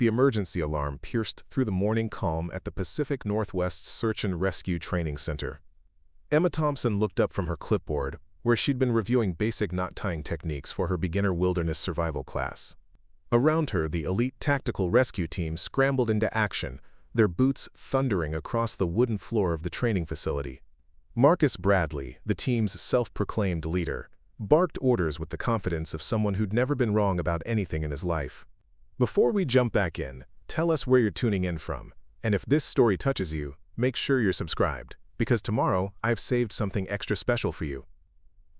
the emergency alarm pierced through the morning calm at the Pacific Northwest Search and Rescue Training Center. Emma Thompson looked up from her clipboard, where she'd been reviewing basic knot-tying techniques for her beginner wilderness survival class. Around her, the elite tactical rescue team scrambled into action, their boots thundering across the wooden floor of the training facility. Marcus Bradley, the team's self-proclaimed leader, barked orders with the confidence of someone who'd never been wrong about anything in his life. Before we jump back in, tell us where you're tuning in from, and if this story touches you, make sure you're subscribed, because tomorrow I've saved something extra special for you.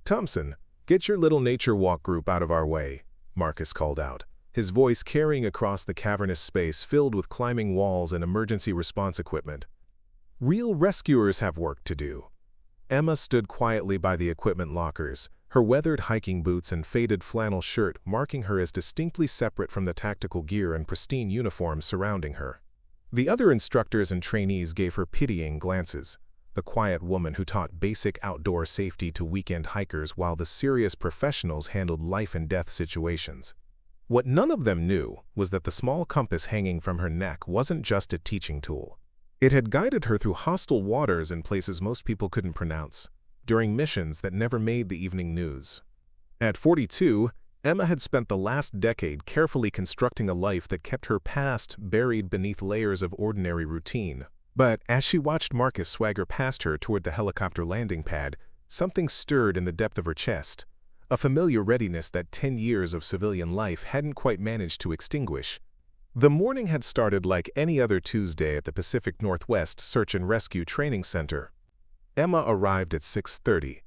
Thompson, get your little nature walk group out of our way, Marcus called out, his voice carrying across the cavernous space filled with climbing walls and emergency response equipment. Real rescuers have work to do. Emma stood quietly by the equipment lockers, her weathered hiking boots and faded flannel shirt marking her as distinctly separate from the tactical gear and pristine uniform surrounding her. The other instructors and trainees gave her pitying glances, the quiet woman who taught basic outdoor safety to weekend hikers while the serious professionals handled life-and-death situations. What none of them knew was that the small compass hanging from her neck wasn't just a teaching tool. It had guided her through hostile waters in places most people couldn't pronounce, during missions that never made the evening news. At 42, Emma had spent the last decade carefully constructing a life that kept her past buried beneath layers of ordinary routine. But as she watched Marcus swagger past her toward the helicopter landing pad, something stirred in the depth of her chest, a familiar readiness that 10 years of civilian life hadn't quite managed to extinguish. The morning had started like any other Tuesday at the Pacific Northwest Search and Rescue Training Center. Emma arrived at 6:30,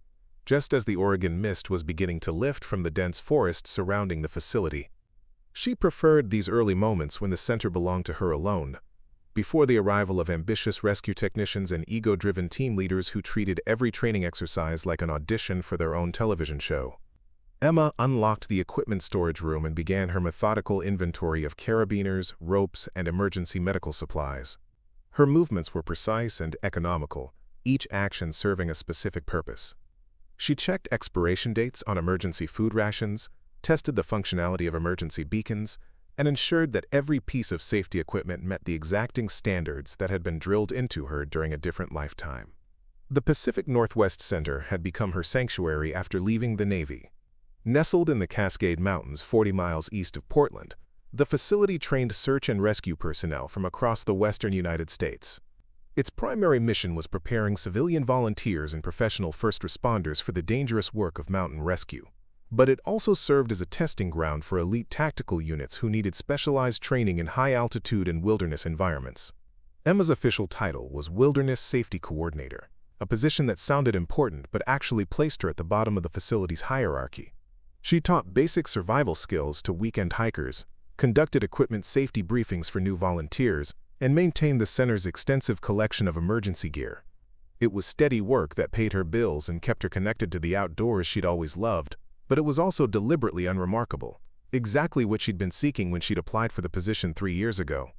just as the Oregon mist was beginning to lift from the dense forest surrounding the facility. She preferred these early moments when the center belonged to her alone, before the arrival of ambitious rescue technicians and ego-driven team leaders who treated every training exercise like an audition for their own television show. Emma unlocked the equipment storage room and began her methodical inventory of carabiners, ropes, and emergency medical supplies. Her movements were precise and economical, each action serving a specific purpose. She checked expiration dates on emergency food rations, tested the functionality of emergency beacons, and ensured that every piece of safety equipment met the exacting standards that had been drilled into her during a different lifetime. The Pacific Northwest Center had become her sanctuary after leaving the Navy. Nestled in the Cascade Mountains 40 miles east of Portland, the facility trained search and rescue personnel from across the western United States. Its primary mission was preparing civilian volunteers and professional first responders for the dangerous work of mountain rescue. But it also served as a testing ground for elite tactical units who needed specialized training in high-altitude and wilderness environments. Emma's official title was Wilderness Safety Coordinator, a position that sounded important but actually placed her at the bottom of the facility's hierarchy. She taught basic survival skills to weekend hikers, conducted equipment safety briefings for new volunteers, and maintained the center's extensive collection of emergency gear. It was steady work that paid her bills and kept her connected to the outdoors she'd always loved, but it was also deliberately unremarkable, exactly what she'd been seeking when she'd applied for the position 3 years ago.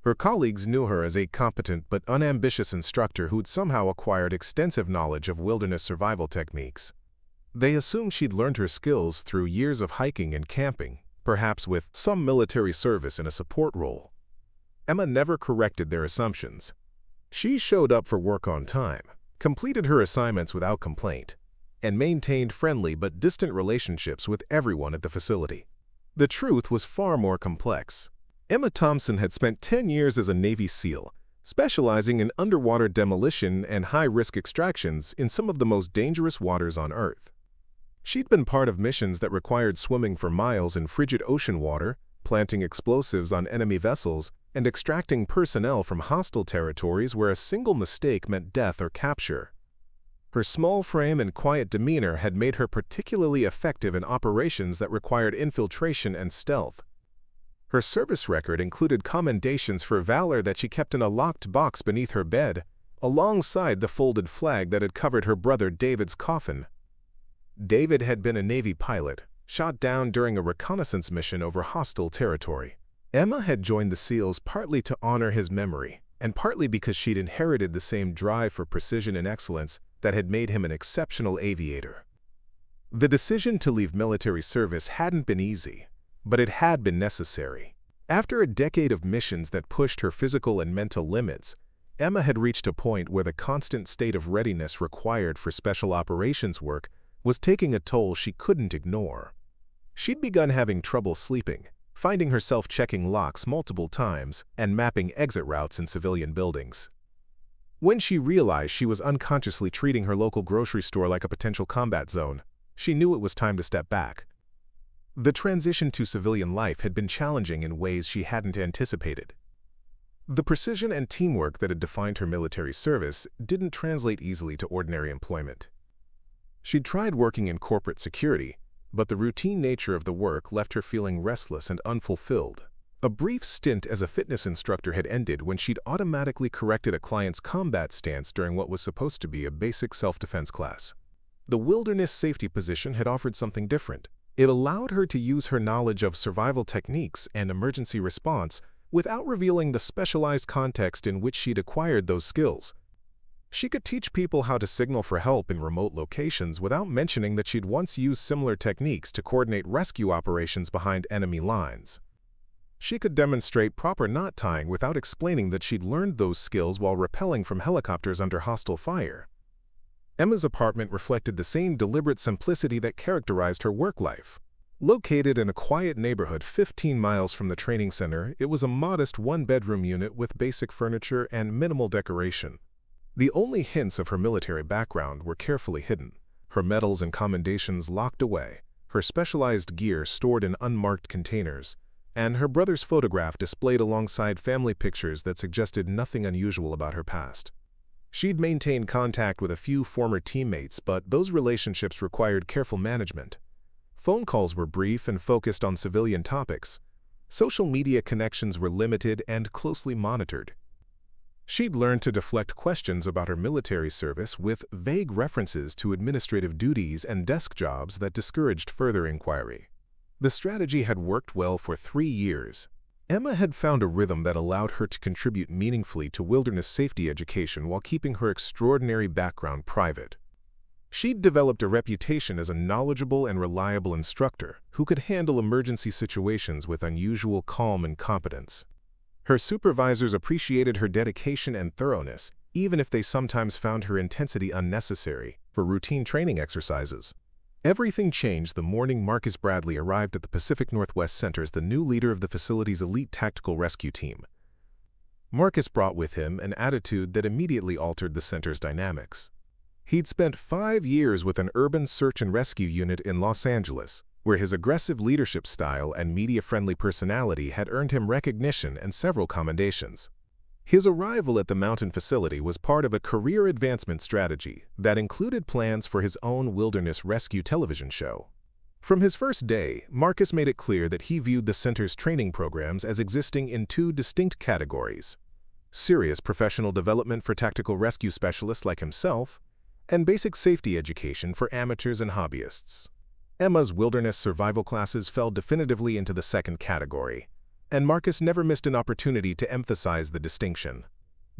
Her colleagues knew her as a competent but unambitious instructor who'd somehow acquired extensive knowledge of wilderness survival techniques. They assumed she'd learned her skills through years of hiking and camping, perhaps with some military service in a support role. Emma never corrected their assumptions. She showed up for work on time, completed her assignments without complaint, and maintained friendly but distant relationships with everyone at the facility. The truth was far more complex. Emma Thompson had spent 10 years as a Navy SEAL, specializing in underwater demolition and high-risk extractions in some of the most dangerous waters on Earth. She'd been part of missions that required swimming for miles in frigid ocean water, planting explosives on enemy vessels, and extracting personnel from hostile territories where a single mistake meant death or capture. Her small frame and quiet demeanor had made her particularly effective in operations that required infiltration and stealth. Her service record included commendations for valor that she kept in a locked box beneath her bed, alongside the folded flag that had covered her brother David's coffin. David had been a Navy pilot, shot down during a reconnaissance mission over hostile territory. Emma had joined the SEALs partly to honor his memory, and partly because she'd inherited the same drive for precision and excellence that had made him an exceptional aviator. The decision to leave military service hadn't been easy, but it had been necessary. After a decade of missions that pushed her physical and mental limits, Emma had reached a point where the constant state of readiness required for special operations work was taking a toll she couldn't ignore. She'd begun having trouble sleeping, finding herself checking locks multiple times and mapping exit routes in civilian buildings. When she realized she was unconsciously treating her local grocery store like a potential combat zone, she knew it was time to step back. The transition to civilian life had been challenging in ways she hadn't anticipated. The precision and teamwork that had defined her military service didn't translate easily to ordinary employment. She'd tried working in corporate security, but the routine nature of the work left her feeling restless and unfulfilled. A brief stint as a fitness instructor had ended when she'd automatically corrected a client's combat stance during what was supposed to be a basic self-defense class. The wilderness safety position had offered something different. It allowed her to use her knowledge of survival techniques and emergency response without revealing the specialized context in which she'd acquired those skills. She could teach people how to signal for help in remote locations without mentioning that she'd once used similar techniques to coordinate rescue operations behind enemy lines. She could demonstrate proper knot tying without explaining that she'd learned those skills while rappelling from helicopters under hostile fire. Emma's apartment reflected the same deliberate simplicity that characterized her work life. Located in a quiet neighborhood 15 miles from the training center, it was a modest one-bedroom unit with basic furniture and minimal decoration. The only hints of her military background were carefully hidden, her medals and commendations locked away, her specialized gear stored in unmarked containers, and her brother's photograph displayed alongside family pictures that suggested nothing unusual about her past. She'd maintained contact with a few former teammates, but those relationships required careful management. Phone calls were brief and focused on civilian topics. Social media connections were limited and closely monitored. She'd learned to deflect questions about her military service with vague references to administrative duties and desk jobs that discouraged further inquiry. The strategy had worked well for 3 years. Emma had found a rhythm that allowed her to contribute meaningfully to wilderness safety education while keeping her extraordinary background private. She'd developed a reputation as a knowledgeable and reliable instructor who could handle emergency situations with unusual calm and competence. Her supervisors appreciated her dedication and thoroughness, even if they sometimes found her intensity unnecessary for routine training exercises. Everything changed the morning Marcus Bradley arrived at the Pacific Northwest Center as the new leader of the facility's elite tactical rescue team. Marcus brought with him an attitude that immediately altered the center's dynamics. He'd spent 5 years with an urban search and rescue unit in Los Angeles, where his aggressive leadership style and media-friendly personality had earned him recognition and several commendations. His arrival at the mountain facility was part of a career advancement strategy that included plans for his own wilderness rescue television show. From his first day, Marcus made it clear that he viewed the center's training programs as existing in 2 distinct categories: serious professional development for tactical rescue specialists like himself, and basic safety education for amateurs and hobbyists. Emma's wilderness survival classes fell definitively into the second category, and Marcus never missed an opportunity to emphasize the distinction.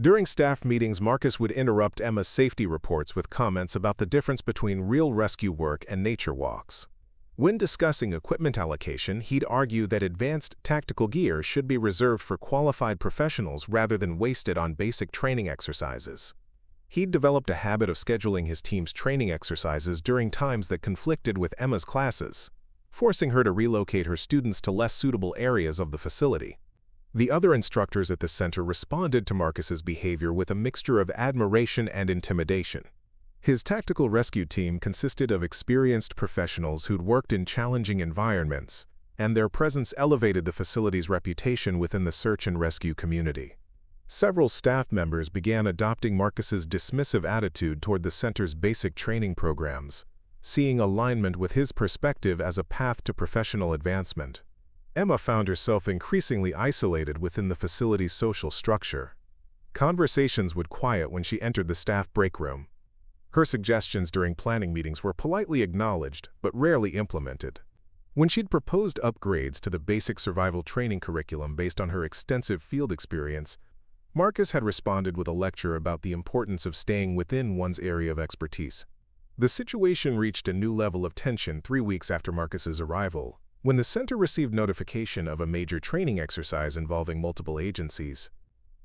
During staff meetings, Marcus would interrupt Emma's safety reports with comments about the difference between real rescue work and nature walks. When discussing equipment allocation, he'd argue that advanced tactical gear should be reserved for qualified professionals rather than wasted on basic training exercises. He'd developed a habit of scheduling his team's training exercises during times that conflicted with Emma's classes, forcing her to relocate her students to less suitable areas of the facility. The other instructors at the center responded to Marcus's behavior with a mixture of admiration and intimidation. His tactical rescue team consisted of experienced professionals who'd worked in challenging environments, and their presence elevated the facility's reputation within the search and rescue community. Several staff members began adopting Marcus's dismissive attitude toward the center's basic training programs, seeing alignment with his perspective as a path to professional advancement. Emma found herself increasingly isolated within the facility's social structure. Conversations would quiet when she entered the staff break room. Her suggestions during planning meetings were politely acknowledged, but rarely implemented. When she'd proposed upgrades to the basic survival training curriculum based on her extensive field experience, Marcus had responded with a lecture about the importance of staying within one's area of expertise. The situation reached a new level of tension 3 weeks after Marcus's arrival. When the center received notification of a major training exercise involving multiple agencies,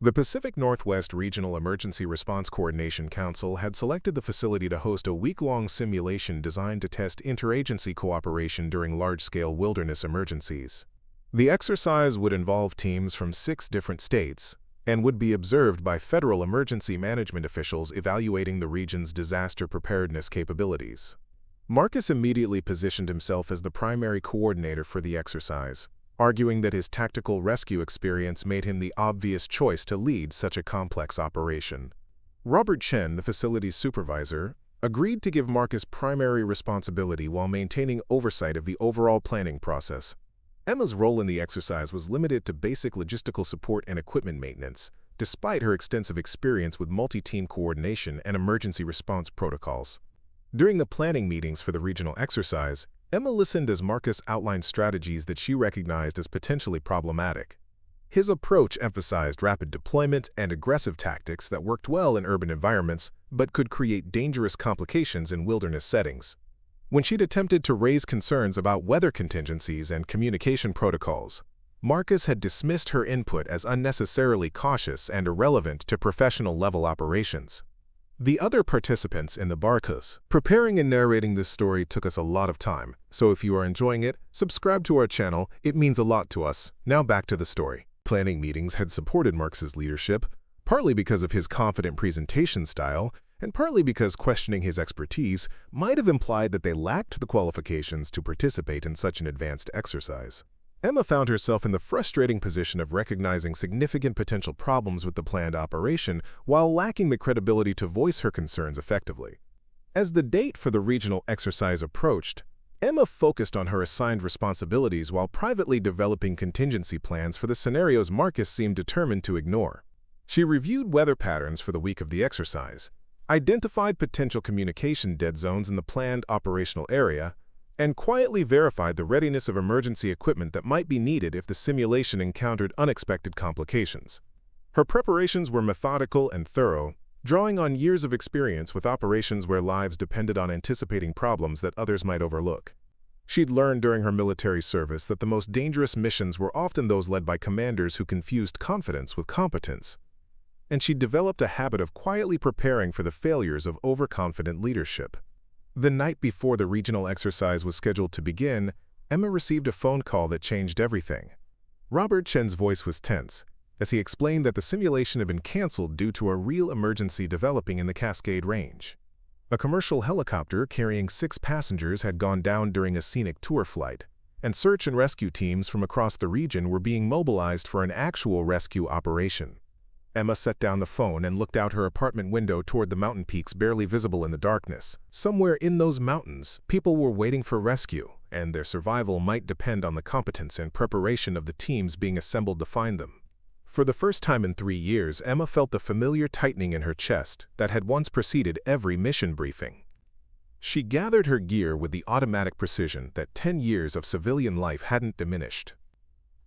the Pacific Northwest Regional Emergency Response Coordination Council had selected the facility to host a week-long simulation designed to test interagency cooperation during large-scale wilderness emergencies. The exercise would involve teams from 6 different states and would be observed by federal emergency management officials evaluating the region's disaster preparedness capabilities. Marcus immediately positioned himself as the primary coordinator for the exercise, arguing that his tactical rescue experience made him the obvious choice to lead such a complex operation. Robert Chen, the facility's supervisor, agreed to give Marcus primary responsibility while maintaining oversight of the overall planning process. Emma's role in the exercise was limited to basic logistical support and equipment maintenance, despite her extensive experience with multi-team coordination and emergency response protocols. During the planning meetings for the regional exercise, Emma listened as Marcus outlined strategies that she recognized as potentially problematic. His approach emphasized rapid deployment and aggressive tactics that worked well in urban environments but could create dangerous complications in wilderness settings. When she'd attempted to raise concerns about weather contingencies and communication protocols, Marcus had dismissed her input as unnecessarily cautious and irrelevant to professional-level operations. The other participants in the barcus preparing and narrating this story took us a lot of time, so if you are enjoying it, subscribe to our channel. It means a lot to us. Now back to the story. Planning meetings had supported Marcus's leadership, partly because of his confident presentation style, and partly because questioning his expertise might have implied that they lacked the qualifications to participate in such an advanced exercise. Emma found herself in the frustrating position of recognizing significant potential problems with the planned operation while lacking the credibility to voice her concerns effectively. As the date for the regional exercise approached, Emma focused on her assigned responsibilities while privately developing contingency plans for the scenarios Marcus seemed determined to ignore. She reviewed weather patterns for the week of the exercise, identified potential communication dead zones in the planned operational area, and quietly verified the readiness of emergency equipment that might be needed if the simulation encountered unexpected complications. Her preparations were methodical and thorough, drawing on years of experience with operations where lives depended on anticipating problems that others might overlook. She'd learned during her military service that the most dangerous missions were often those led by commanders who confused confidence with competence, and she'd developed a habit of quietly preparing for the failures of overconfident leadership. The night before the regional exercise was scheduled to begin, Emma received a phone call that changed everything. Robert Chen's voice was tense as he explained that the simulation had been canceled due to a real emergency developing in the Cascade Range. A commercial helicopter carrying 6 passengers had gone down during a scenic tour flight, and search and rescue teams from across the region were being mobilized for an actual rescue operation. Emma set down the phone and looked out her apartment window toward the mountain peaks barely visible in the darkness. Somewhere in those mountains, people were waiting for rescue, and their survival might depend on the competence and preparation of the teams being assembled to find them. For the first time in 3 years, Emma felt the familiar tightening in her chest that had once preceded every mission briefing. She gathered her gear with the automatic precision that 10 years of civilian life hadn't diminished.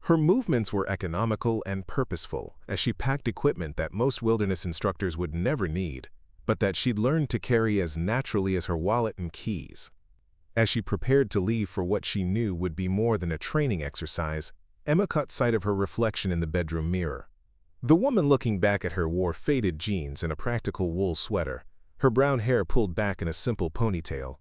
Her movements were economical and purposeful as she packed equipment that most wilderness instructors would never need, but that she'd learned to carry as naturally as her wallet and keys. As she prepared to leave for what she knew would be more than a training exercise, Emma caught sight of her reflection in the bedroom mirror. The woman looking back at her wore faded jeans and a practical wool sweater, her brown hair pulled back in a simple ponytail.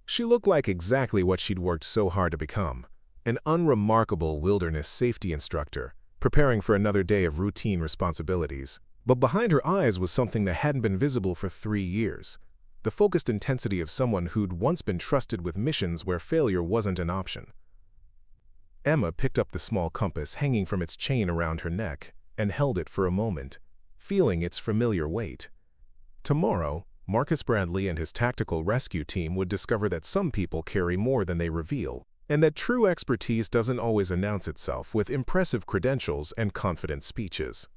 She looked like exactly what she'd worked so hard to become, an unremarkable wilderness safety instructor, preparing for another day of routine responsibilities. But behind her eyes was something that hadn't been visible for 3 years, the focused intensity of someone who'd once been trusted with missions where failure wasn't an option. Emma picked up the small compass hanging from its chain around her neck and held it for a moment, feeling its familiar weight. Tomorrow, Marcus Bradley and his tactical rescue team would discover that some people carry more than they reveal, and that true expertise doesn't always announce itself with impressive credentials and confident speeches.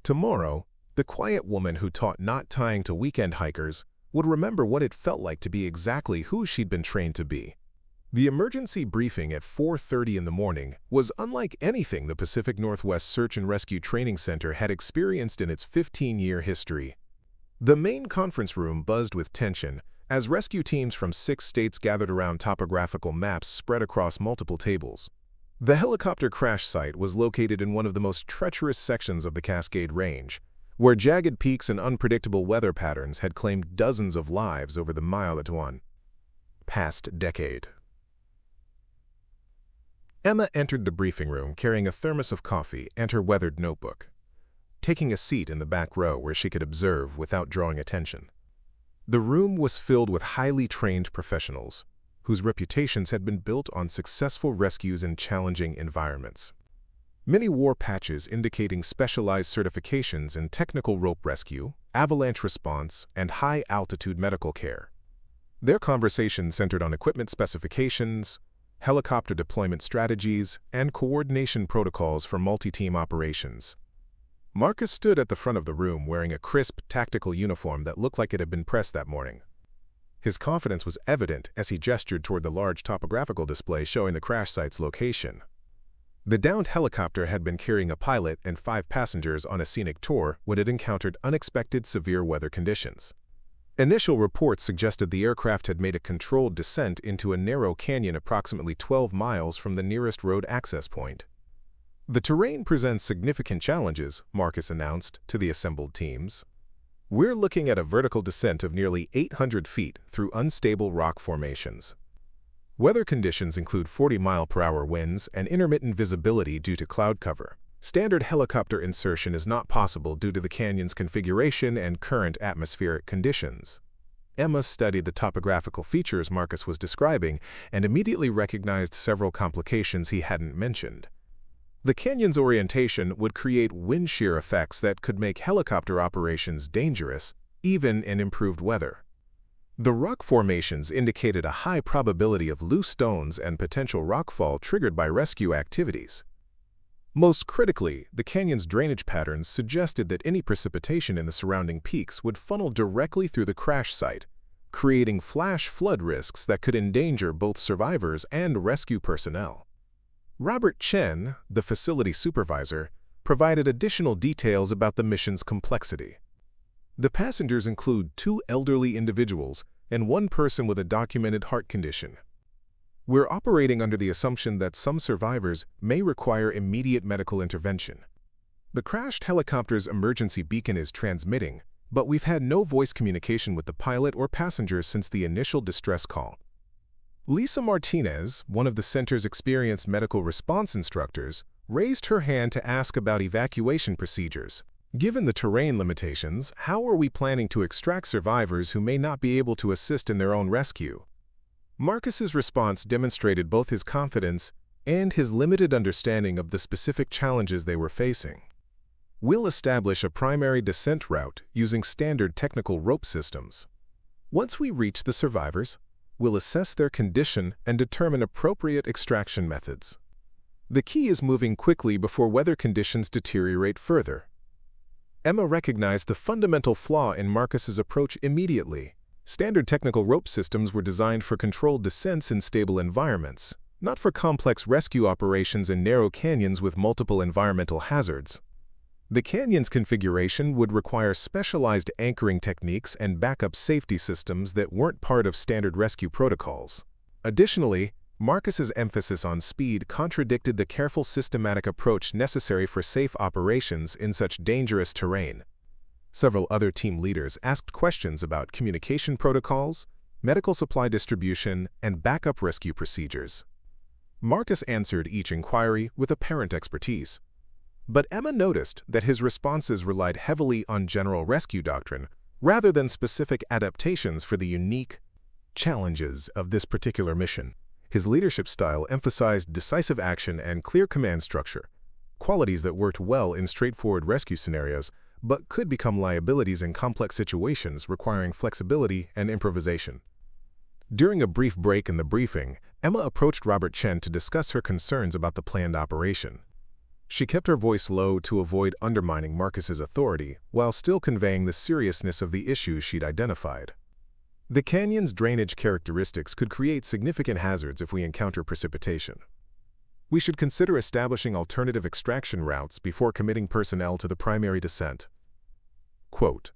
Tomorrow, the quiet woman who taught knot tying to weekend hikers would remember what it felt like to be exactly who she'd been trained to be. The emergency briefing at 4:30 in the morning was unlike anything the Pacific Northwest Search and Rescue Training Center had experienced in its 15-year history. The main conference room buzzed with tension as rescue teams from 6 states gathered around topographical maps spread across multiple tables. The helicopter crash site was located in one of the most treacherous sections of the Cascade Range, where jagged peaks and unpredictable weather patterns had claimed dozens of lives over the mile-to-one past decade. Emma entered the briefing room carrying a thermos of coffee and her weathered notebook, taking a seat in the back row where she could observe without drawing attention. The room was filled with highly trained professionals, whose reputations had been built on successful rescues in challenging environments. Many wore patches indicating specialized certifications in technical rope rescue, avalanche response, and high-altitude medical care. Their conversation centered on equipment specifications, helicopter deployment strategies, and coordination protocols for multi-team operations. Marcus stood at the front of the room wearing a crisp, tactical uniform that looked like it had been pressed that morning. His confidence was evident as he gestured toward the large topographical display showing the crash site's location. The downed helicopter had been carrying a pilot and 5 passengers on a scenic tour when it encountered unexpected severe weather conditions. Initial reports suggested the aircraft had made a controlled descent into a narrow canyon approximately 12 miles from the nearest road access point. "The terrain presents significant challenges," Marcus announced to the assembled teams. "We're looking at a vertical descent of nearly 800 feet through unstable rock formations. Weather conditions include 40-mile-per-hour winds and intermittent visibility due to cloud cover. Standard helicopter insertion is not possible due to the canyon's configuration and current atmospheric conditions." Emma studied the topographical features Marcus was describing and immediately recognized several complications he hadn't mentioned. The canyon's orientation would create wind shear effects that could make helicopter operations dangerous, even in improved weather. The rock formations indicated a high probability of loose stones and potential rockfall triggered by rescue activities. Most critically, the canyon's drainage patterns suggested that any precipitation in the surrounding peaks would funnel directly through the crash site, creating flash flood risks that could endanger both survivors and rescue personnel. Robert Chen, the facility supervisor, provided additional details about the mission's complexity. The passengers include 2 elderly individuals and 1 person with a documented heart condition. "We're operating under the assumption that some survivors may require immediate medical intervention. The crashed helicopter's emergency beacon is transmitting, but we've had no voice communication with the pilot or passengers since the initial distress call." Lisa Martinez, one of the center's experienced medical response instructors, raised her hand to ask about evacuation procedures. "Given the terrain limitations, how are we planning to extract survivors who may not be able to assist in their own rescue?" Marcus's response demonstrated both his confidence and his limited understanding of the specific challenges they were facing. "We'll establish a primary descent route using standard technical rope systems. Once we reach the survivors, we'll assess their condition and determine appropriate extraction methods. The key is moving quickly before weather conditions deteriorate further." Emma recognized the fundamental flaw in Marcus's approach immediately. Standard technical rope systems were designed for controlled descents in stable environments, not for complex rescue operations in narrow canyons with multiple environmental hazards. The canyon's configuration would require specialized anchoring techniques and backup safety systems that weren't part of standard rescue protocols. Additionally, Marcus's emphasis on speed contradicted the careful systematic approach necessary for safe operations in such dangerous terrain. Several other team leaders asked questions about communication protocols, medical supply distribution, and backup rescue procedures. Marcus answered each inquiry with apparent expertise. But Emma noticed that his responses relied heavily on general rescue doctrine rather than specific adaptations for the unique challenges of this particular mission. His leadership style emphasized decisive action and clear command structure, qualities that worked well in straightforward rescue scenarios but could become liabilities in complex situations requiring flexibility and improvisation. During a brief break in the briefing, Emma approached Robert Chen to discuss her concerns about the planned operation. She kept her voice low to avoid undermining Marcus's authority while still conveying the seriousness of the issues she'd identified. The canyon's drainage characteristics could create significant hazards if we encounter precipitation. We should consider establishing alternative extraction routes before committing personnel to the primary descent. Quote,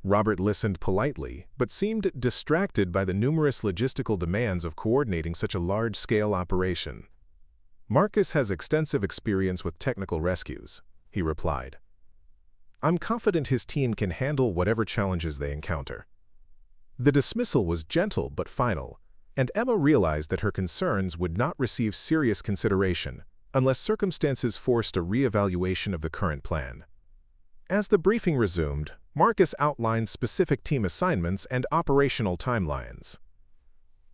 Robert listened politely, but seemed distracted by the numerous logistical demands of coordinating such a large-scale operation. "Marcus has extensive experience with technical rescues," he replied. "I'm confident his team can handle whatever challenges they encounter." The dismissal was gentle but final, and Emma realized that her concerns would not receive serious consideration unless circumstances forced a re-evaluation of the current plan. As the briefing resumed, Marcus outlined specific team assignments and operational timelines.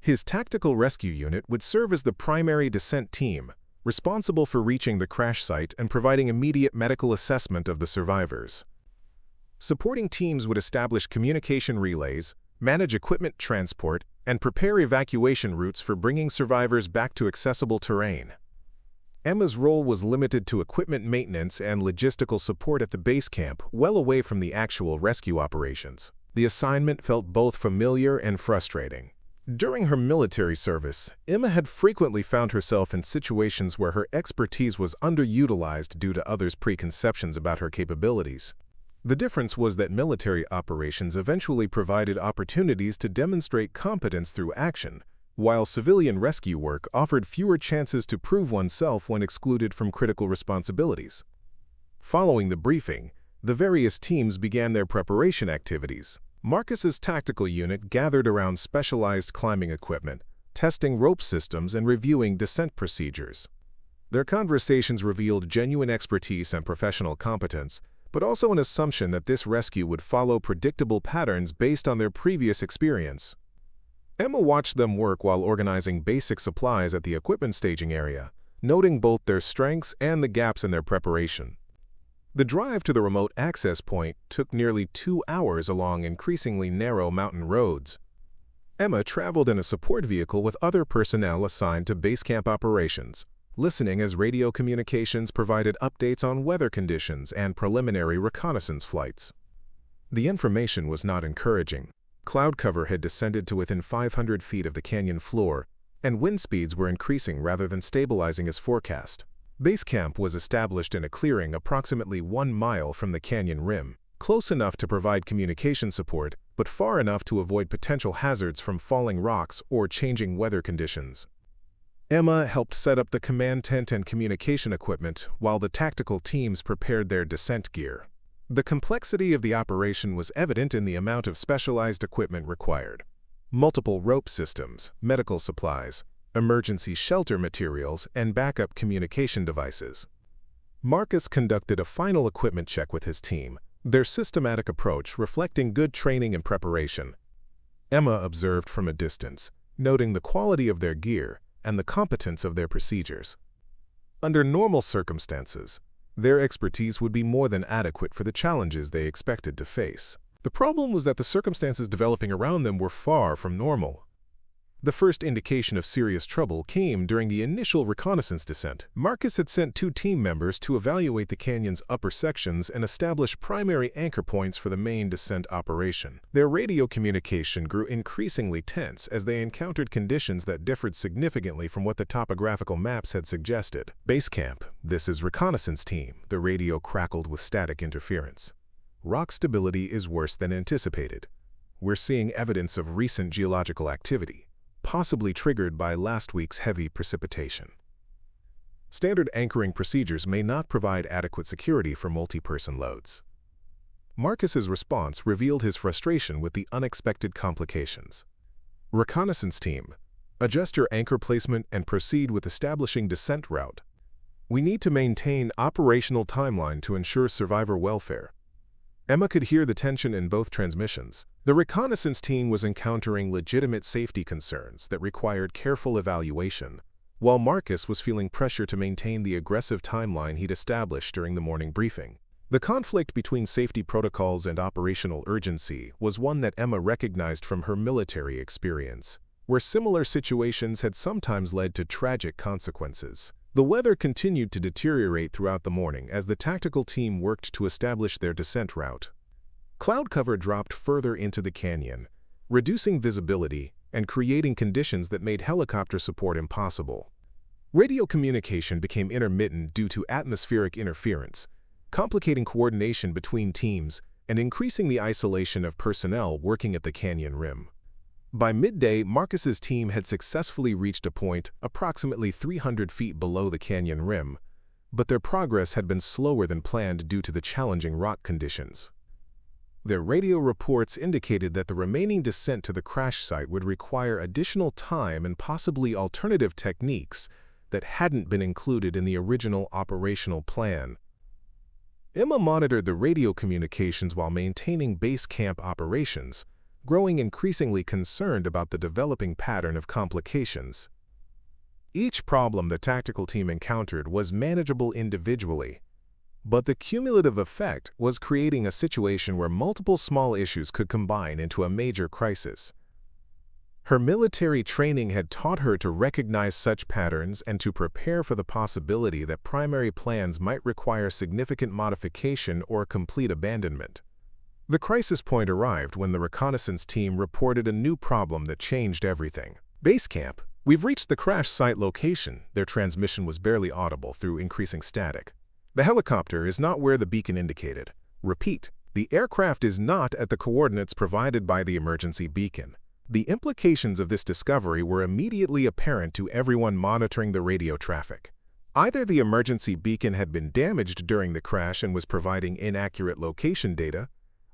His tactical rescue unit would serve as the primary descent team, responsible for reaching the crash site and providing immediate medical assessment of the survivors. Supporting teams would establish communication relays, manage equipment transport, and prepare evacuation routes for bringing survivors back to accessible terrain. Emma's role was limited to equipment maintenance and logistical support at the base camp, well away from the actual rescue operations. The assignment felt both familiar and frustrating. During her military service, Emma had frequently found herself in situations where her expertise was underutilized due to others' preconceptions about her capabilities. The difference was that military operations eventually provided opportunities to demonstrate competence through action, while civilian rescue work offered fewer chances to prove oneself when excluded from critical responsibilities. Following the briefing, the various teams began their preparation activities. Marcus's tactical unit gathered around specialized climbing equipment, testing rope systems and reviewing descent procedures. Their conversations revealed genuine expertise and professional competence, but also an assumption that this rescue would follow predictable patterns based on their previous experience. Emma watched them work while organizing basic supplies at the equipment staging area, noting both their strengths and the gaps in their preparation. The drive to the remote access point took nearly 2 hours along increasingly narrow mountain roads. Emma traveled in a support vehicle with other personnel assigned to base camp operations, listening as radio communications provided updates on weather conditions and preliminary reconnaissance flights. The information was not encouraging. Cloud cover had descended to within 500 feet of the canyon floor, and wind speeds were increasing rather than stabilizing as forecast. Base camp was established in a clearing approximately 1 mile from the canyon rim, close enough to provide communication support, but far enough to avoid potential hazards from falling rocks or changing weather conditions. Emma helped set up the command tent and communication equipment while the tactical teams prepared their descent gear. The complexity of the operation was evident in the amount of specialized equipment required. Multiple rope systems, medical supplies, emergency shelter materials, and backup communication devices. Marcus conducted a final equipment check with his team, their systematic approach reflecting good training and preparation. Emma observed from a distance, noting the quality of their gear and the competence of their procedures. Under normal circumstances, their expertise would be more than adequate for the challenges they expected to face. The problem was that the circumstances developing around them were far from normal. The first indication of serious trouble came during the initial reconnaissance descent. Marcus had sent 2 team members to evaluate the canyon's upper sections and establish primary anchor points for the main descent operation. Their radio communication grew increasingly tense as they encountered conditions that differed significantly from what the topographical maps had suggested. "Base camp, this is reconnaissance team," the radio crackled with static interference. "Rock stability is worse than anticipated. We're seeing evidence of recent geological activity, possibly triggered by last week's heavy precipitation. Standard anchoring procedures may not provide adequate security for multi-person loads." Marcus's response revealed his frustration with the unexpected complications. "Reconnaissance team, adjust your anchor placement and proceed with establishing descent route. We need to maintain operational timeline to ensure survivor welfare." Emma could hear the tension in both transmissions. The reconnaissance team was encountering legitimate safety concerns that required careful evaluation, while Marcus was feeling pressure to maintain the aggressive timeline he'd established during the morning briefing. The conflict between safety protocols and operational urgency was one that Emma recognized from her military experience, where similar situations had sometimes led to tragic consequences. The weather continued to deteriorate throughout the morning as the tactical team worked to establish their descent route. Cloud cover dropped further into the canyon, reducing visibility and creating conditions that made helicopter support impossible. Radio communication became intermittent due to atmospheric interference, complicating coordination between teams and increasing the isolation of personnel working at the canyon rim. By midday, Marcus's team had successfully reached a point approximately 300 feet below the canyon rim, but their progress had been slower than planned due to the challenging rock conditions. Their radio reports indicated that the remaining descent to the crash site would require additional time and possibly alternative techniques that hadn't been included in the original operational plan. Emma monitored the radio communications while maintaining base camp operations, growing increasingly concerned about the developing pattern of complications. Each problem the tactical team encountered was manageable individually, but the cumulative effect was creating a situation where multiple small issues could combine into a major crisis. Her military training had taught her to recognize such patterns and to prepare for the possibility that primary plans might require significant modification or complete abandonment. The crisis point arrived when the reconnaissance team reported a new problem that changed everything. Base camp, we've reached the crash site location. Their transmission was barely audible through increasing static. The helicopter is not where the beacon indicated. Repeat, the aircraft is not at the coordinates provided by the emergency beacon. The implications of this discovery were immediately apparent to everyone monitoring the radio traffic. Either the emergency beacon had been damaged during the crash and was providing inaccurate location data,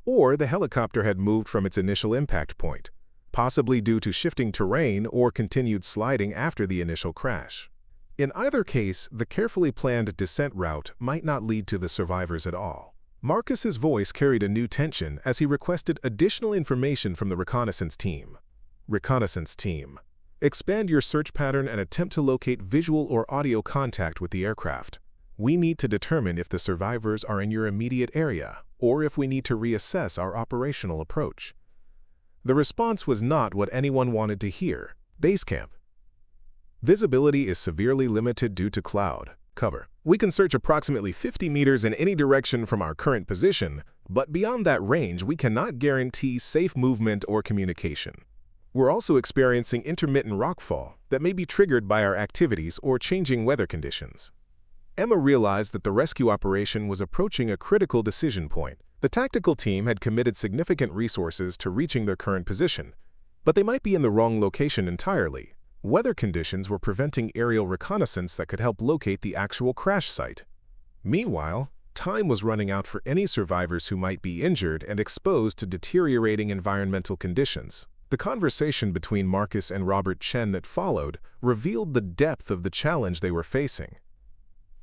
or the helicopter had moved from its initial impact point, possibly due to shifting terrain or continued sliding after the initial crash. In either case, the carefully planned descent route might not lead to the survivors at all. Marcus's voice carried a new tension as he requested additional information from the reconnaissance team. Reconnaissance team, expand your search pattern and attempt to locate visual or audio contact with the aircraft. We need to determine if the survivors are in your immediate area, or if we need to reassess our operational approach. The response was not what anyone wanted to hear. Base camp. Visibility is severely limited due to cloud cover. We can search approximately 50 meters in any direction from our current position, but beyond that range, we cannot guarantee safe movement or communication. We're also experiencing intermittent rockfall that may be triggered by our activities or changing weather conditions. Emma realized that the rescue operation was approaching a critical decision point. The tactical team had committed significant resources to reaching their current position, but they might be in the wrong location entirely. Weather conditions were preventing aerial reconnaissance that could help locate the actual crash site. Meanwhile, time was running out for any survivors who might be injured and exposed to deteriorating environmental conditions. The conversation between Marcus and Robert Chen that followed revealed the depth of the challenge they were facing.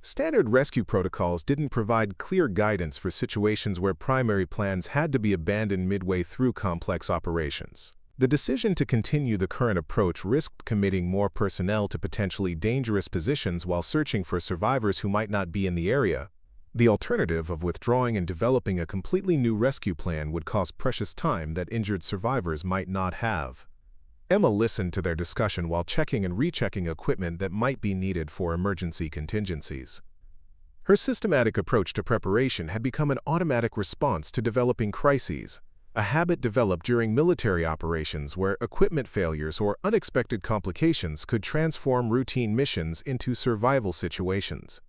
Standard rescue protocols didn't provide clear guidance for situations where primary plans had to be abandoned midway through complex operations. The decision to continue the current approach risked committing more personnel to potentially dangerous positions while searching for survivors who might not be in the area. The alternative of withdrawing and developing a completely new rescue plan would cost precious time that injured survivors might not have. Emma listened to their discussion while checking and rechecking equipment that might be needed for emergency contingencies. Her systematic approach to preparation had become an automatic response to developing crises, a habit developed during military operations where equipment failures or unexpected complications could transform routine missions into survival situations.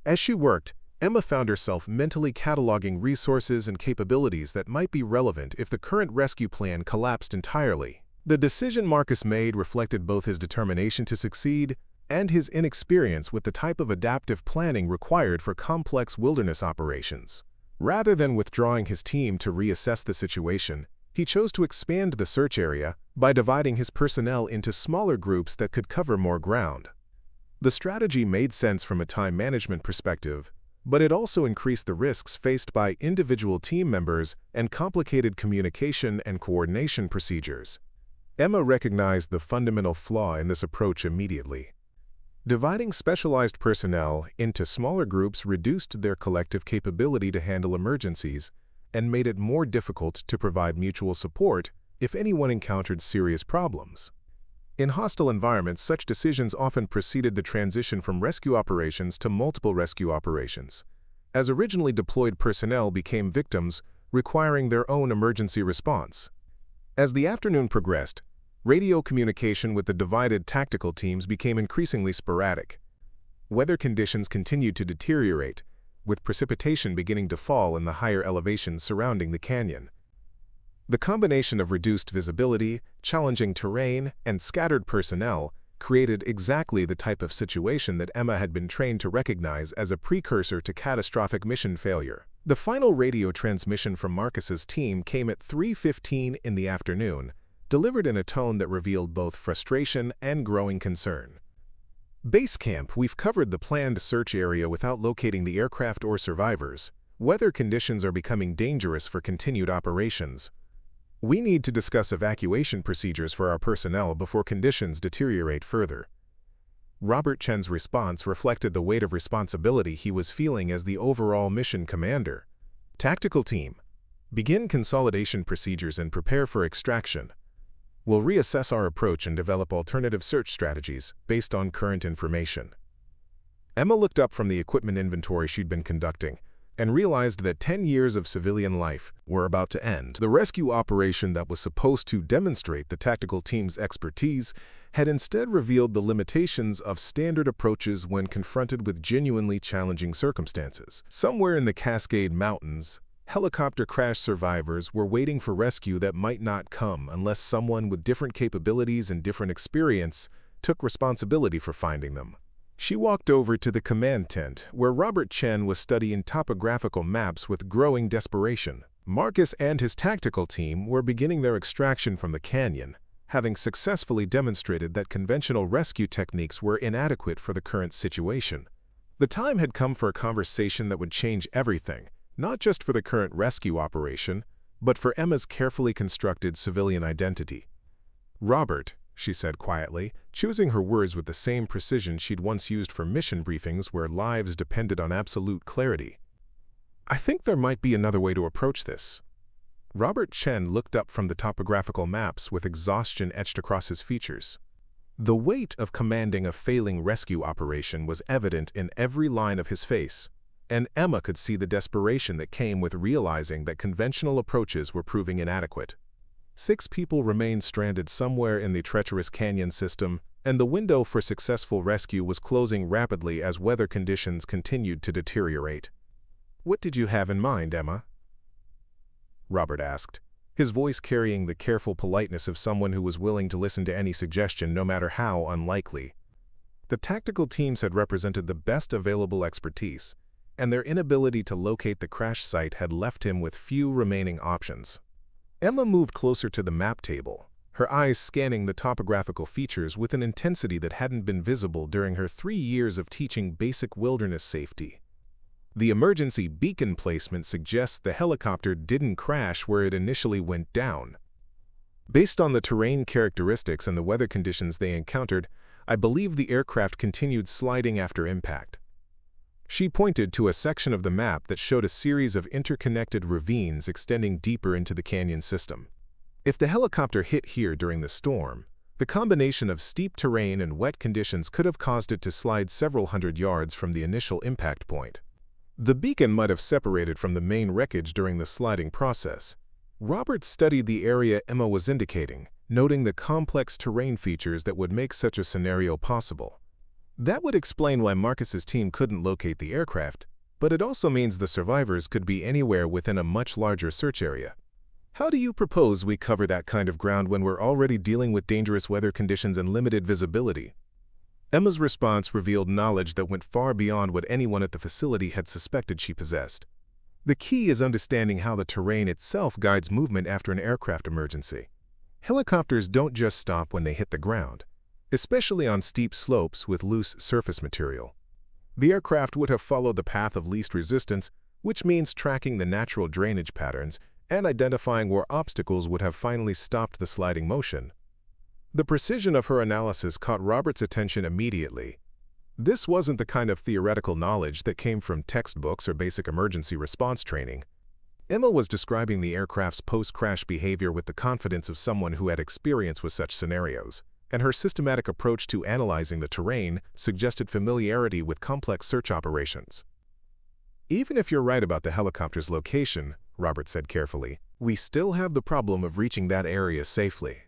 As she worked, Emma found herself mentally cataloging resources and capabilities that might be relevant if the current rescue plan collapsed entirely. The decision Marcus made reflected both his determination to succeed and his inexperience with the type of adaptive planning required for complex wilderness operations. Rather than withdrawing his team to reassess the situation, he chose to expand the search area by dividing his personnel into smaller groups that could cover more ground. The strategy made sense from a time management perspective, but it also increased the risks faced by individual team members and complicated communication and coordination procedures. Emma recognized the fundamental flaw in this approach immediately. Dividing specialized personnel into smaller groups reduced their collective capability to handle emergencies and made it more difficult to provide mutual support if anyone encountered serious problems. In hostile environments, such decisions often preceded the transition from rescue operations to multiple rescue operations, as originally deployed personnel became victims, requiring their own emergency response. As the afternoon progressed, radio communication with the divided tactical teams became increasingly sporadic. Weather conditions continued to deteriorate, with precipitation beginning to fall in the higher elevations surrounding the canyon. The combination of reduced visibility, challenging terrain, and scattered personnel created exactly the type of situation that Emma had been trained to recognize as a precursor to catastrophic mission failure. The final radio transmission from Marcus's team came at 3:15 in the afternoon, delivered in a tone that revealed both frustration and growing concern. Base camp, we've covered the planned search area without locating the aircraft or survivors. Weather conditions are becoming dangerous for continued operations. We need to discuss evacuation procedures for our personnel before conditions deteriorate further. Robert Chen's response reflected the weight of responsibility he was feeling as the overall mission commander. Tactical team, begin consolidation procedures and prepare for extraction. We'll reassess our approach and develop alternative search strategies based on current information. Emma looked up from the equipment inventory she'd been conducting and realized that 10 years of civilian life were about to end. The rescue operation that was supposed to demonstrate the tactical team's expertise had instead revealed the limitations of standard approaches when confronted with genuinely challenging circumstances. Somewhere in the Cascade Mountains, helicopter crash survivors were waiting for rescue that might not come unless someone with different capabilities and different experience took responsibility for finding them. She walked over to the command tent, where Robert Chen was studying topographical maps with growing desperation. Marcus and his tactical team were beginning their extraction from the canyon, having successfully demonstrated that conventional rescue techniques were inadequate for the current situation. The time had come for a conversation that would change everything, not just for the current rescue operation, but for Emma's carefully constructed civilian identity. "Robert," she said quietly, choosing her words with the same precision she'd once used for mission briefings where lives depended on absolute clarity. "I think there might be another way to approach this." Robert Chen looked up from the topographical maps with exhaustion etched across his features. The weight of commanding a failing rescue operation was evident in every line of his face, and Emma could see the desperation that came with realizing that conventional approaches were proving inadequate. 6 people remained stranded somewhere in the treacherous canyon system, and the window for successful rescue was closing rapidly as weather conditions continued to deteriorate. "What did you have in mind, Emma?" Robert asked, his voice carrying the careful politeness of someone who was willing to listen to any suggestion no matter how unlikely. The tactical teams had represented the best available expertise, and their inability to locate the crash site had left him with few remaining options. Emma moved closer to the map table, her eyes scanning the topographical features with an intensity that hadn't been visible during her 3 years of teaching basic wilderness safety. The emergency beacon placement suggests the helicopter didn't crash where it initially went down. "Based on the terrain characteristics and the weather conditions they encountered, I believe the aircraft continued sliding after impact." She pointed to a section of the map that showed a series of interconnected ravines extending deeper into the canyon system. If the helicopter hit here during the storm, the combination of steep terrain and wet conditions could have caused it to slide several hundred yards from the initial impact point. The beacon might have separated from the main wreckage during the sliding process. Robert studied the area Emma was indicating, noting the complex terrain features that would make such a scenario possible. That would explain why Marcus's team couldn't locate the aircraft, but it also means the survivors could be anywhere within a much larger search area. "How do you propose we cover that kind of ground when we're already dealing with dangerous weather conditions and limited visibility?" Emma's response revealed knowledge that went far beyond what anyone at the facility had suspected she possessed. "The key is understanding how the terrain itself guides movement after an aircraft emergency. Helicopters don't just stop when they hit the ground, especially on steep slopes with loose surface material. The aircraft would have followed the path of least resistance, which means tracking the natural drainage patterns and identifying where obstacles would have finally stopped the sliding motion." The precision of her analysis caught Robert's attention immediately. This wasn't the kind of theoretical knowledge that came from textbooks or basic emergency response training. Emma was describing the aircraft's post-crash behavior with the confidence of someone who had experience with such scenarios, and her systematic approach to analyzing the terrain suggested familiarity with complex search operations. "Even if you're right about the helicopter's location," Robert said carefully, "we still have the problem of reaching that area safely.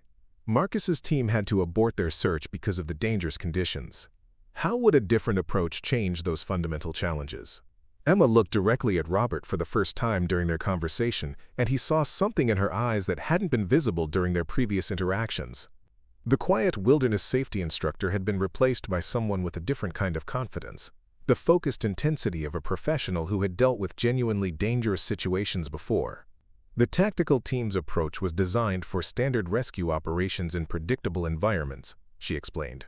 Marcus's team had to abort their search because of the dangerous conditions. How would a different approach change those fundamental challenges?" Emma looked directly at Robert for the first time during their conversation, and he saw something in her eyes that hadn't been visible during their previous interactions. The quiet wilderness safety instructor had been replaced by someone with a different kind of confidence, the focused intensity of a professional who had dealt with genuinely dangerous situations before. The tactical team's approach was designed for standard rescue operations in predictable environments, she explained.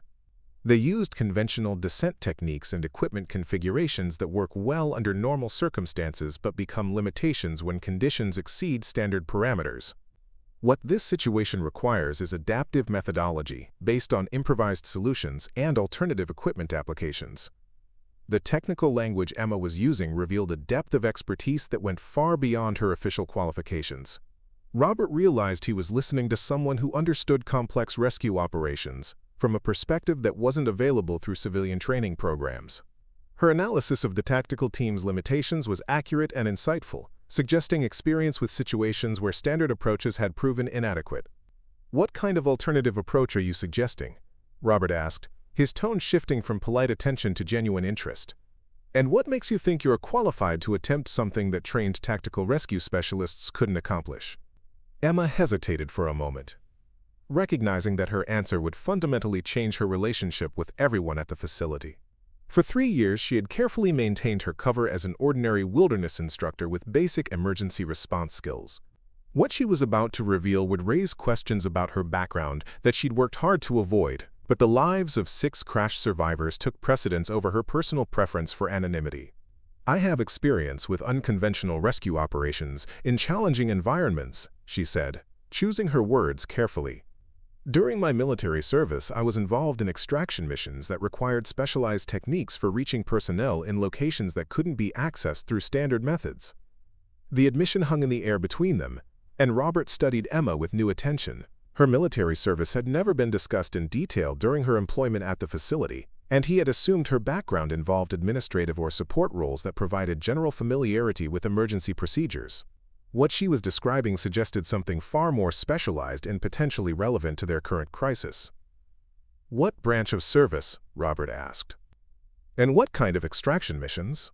They used conventional descent techniques and equipment configurations that work well under normal circumstances but become limitations when conditions exceed standard parameters. What this situation requires is adaptive methodology based on improvised solutions and alternative equipment applications. The technical language Emma was using revealed a depth of expertise that went far beyond her official qualifications. Robert realized he was listening to someone who understood complex rescue operations from a perspective that wasn't available through civilian training programs. Her analysis of the tactical team's limitations was accurate and insightful, suggesting experience with situations where standard approaches had proven inadequate. "What kind of alternative approach are you suggesting?" Robert asked, his tone shifting from polite attention to genuine interest. "And what makes you think you're qualified to attempt something that trained tactical rescue specialists couldn't accomplish?" Emma hesitated for a moment, recognizing that her answer would fundamentally change her relationship with everyone at the facility. For 3 years, she had carefully maintained her cover as an ordinary wilderness instructor with basic emergency response skills. What she was about to reveal would raise questions about her background that she'd worked hard to avoid, but the lives of 6 crash survivors took precedence over her personal preference for anonymity. "I have experience with unconventional rescue operations in challenging environments," she said, choosing her words carefully. "During my military service, I was involved in extraction missions that required specialized techniques for reaching personnel in locations that couldn't be accessed through standard methods." The admission hung in the air between them, and Robert studied Emma with new attention. Her military service had never been discussed in detail during her employment at the facility, and he had assumed her background involved administrative or support roles that provided general familiarity with emergency procedures. What she was describing suggested something far more specialized and potentially relevant to their current crisis. "What branch of service?" Robert asked. "And what kind of extraction missions?"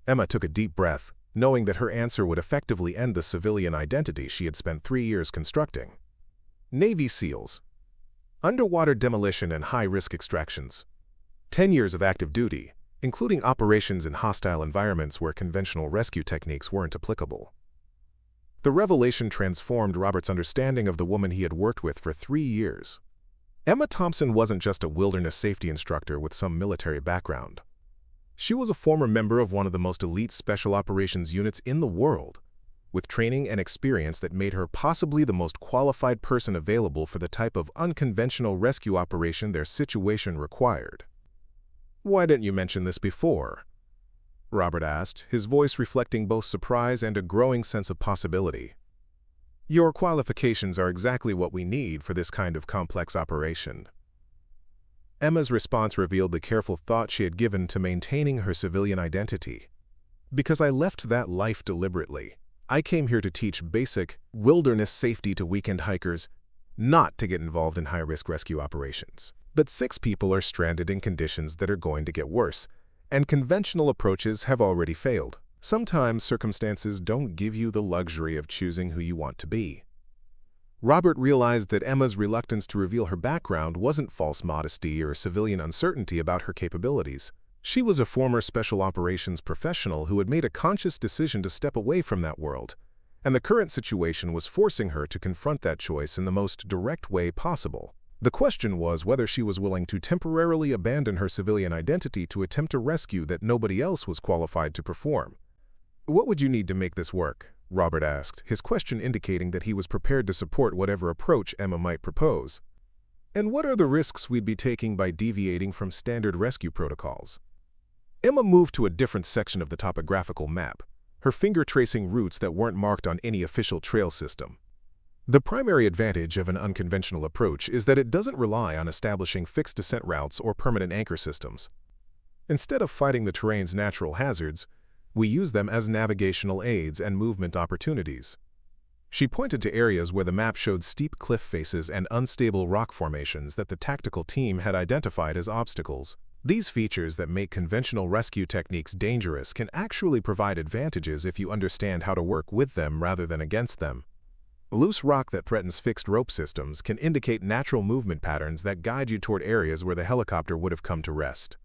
Emma took a deep breath, knowing that her answer would effectively end the civilian identity she had spent 3 years constructing. "Navy SEALs. Underwater demolition and high-risk extractions. 10 years of active duty, including operations in hostile environments where conventional rescue techniques weren't applicable." The revelation transformed Robert's understanding of the woman he had worked with for 3 years. Emma Thompson wasn't just a wilderness safety instructor with some military background. She was a former member of one of the most elite special operations units in the world, with training and experience that made her possibly the most qualified person available for the type of unconventional rescue operation their situation required. "Why didn't you mention this before?" Robert asked, his voice reflecting both surprise and a growing sense of possibility. "Your qualifications are exactly what we need for this kind of complex operation." Emma's response revealed the careful thought she had given to maintaining her civilian identity. "Because I left that life deliberately. I came here to teach basic wilderness safety to weekend hikers, not to get involved in high-risk rescue operations. But 6 people are stranded in conditions that are going to get worse, and conventional approaches have already failed. Sometimes circumstances don't give you the luxury of choosing who you want to be." Robert realized that Emma's reluctance to reveal her background wasn't false modesty or civilian uncertainty about her capabilities. She was a former special operations professional who had made a conscious decision to step away from that world, and the current situation was forcing her to confront that choice in the most direct way possible. The question was whether she was willing to temporarily abandon her civilian identity to attempt a rescue that nobody else was qualified to perform. "What would you need to make this work?" Robert asked, his question indicating that he was prepared to support whatever approach Emma might propose. "And what are the risks we'd be taking by deviating from standard rescue protocols?" Emma moved to a different section of the topographical map, her finger tracing routes that weren't marked on any official trail system. The primary advantage of an unconventional approach is that it doesn't rely on establishing fixed descent routes or permanent anchor systems. Instead of fighting the terrain's natural hazards, we use them as navigational aids and movement opportunities. She pointed to areas where the map showed steep cliff faces and unstable rock formations that the tactical team had identified as obstacles. These features that make conventional rescue techniques dangerous can actually provide advantages if you understand how to work with them rather than against them. Loose rock that threatens fixed rope systems can indicate natural movement patterns that guide you toward areas where the helicopter would have come to rest.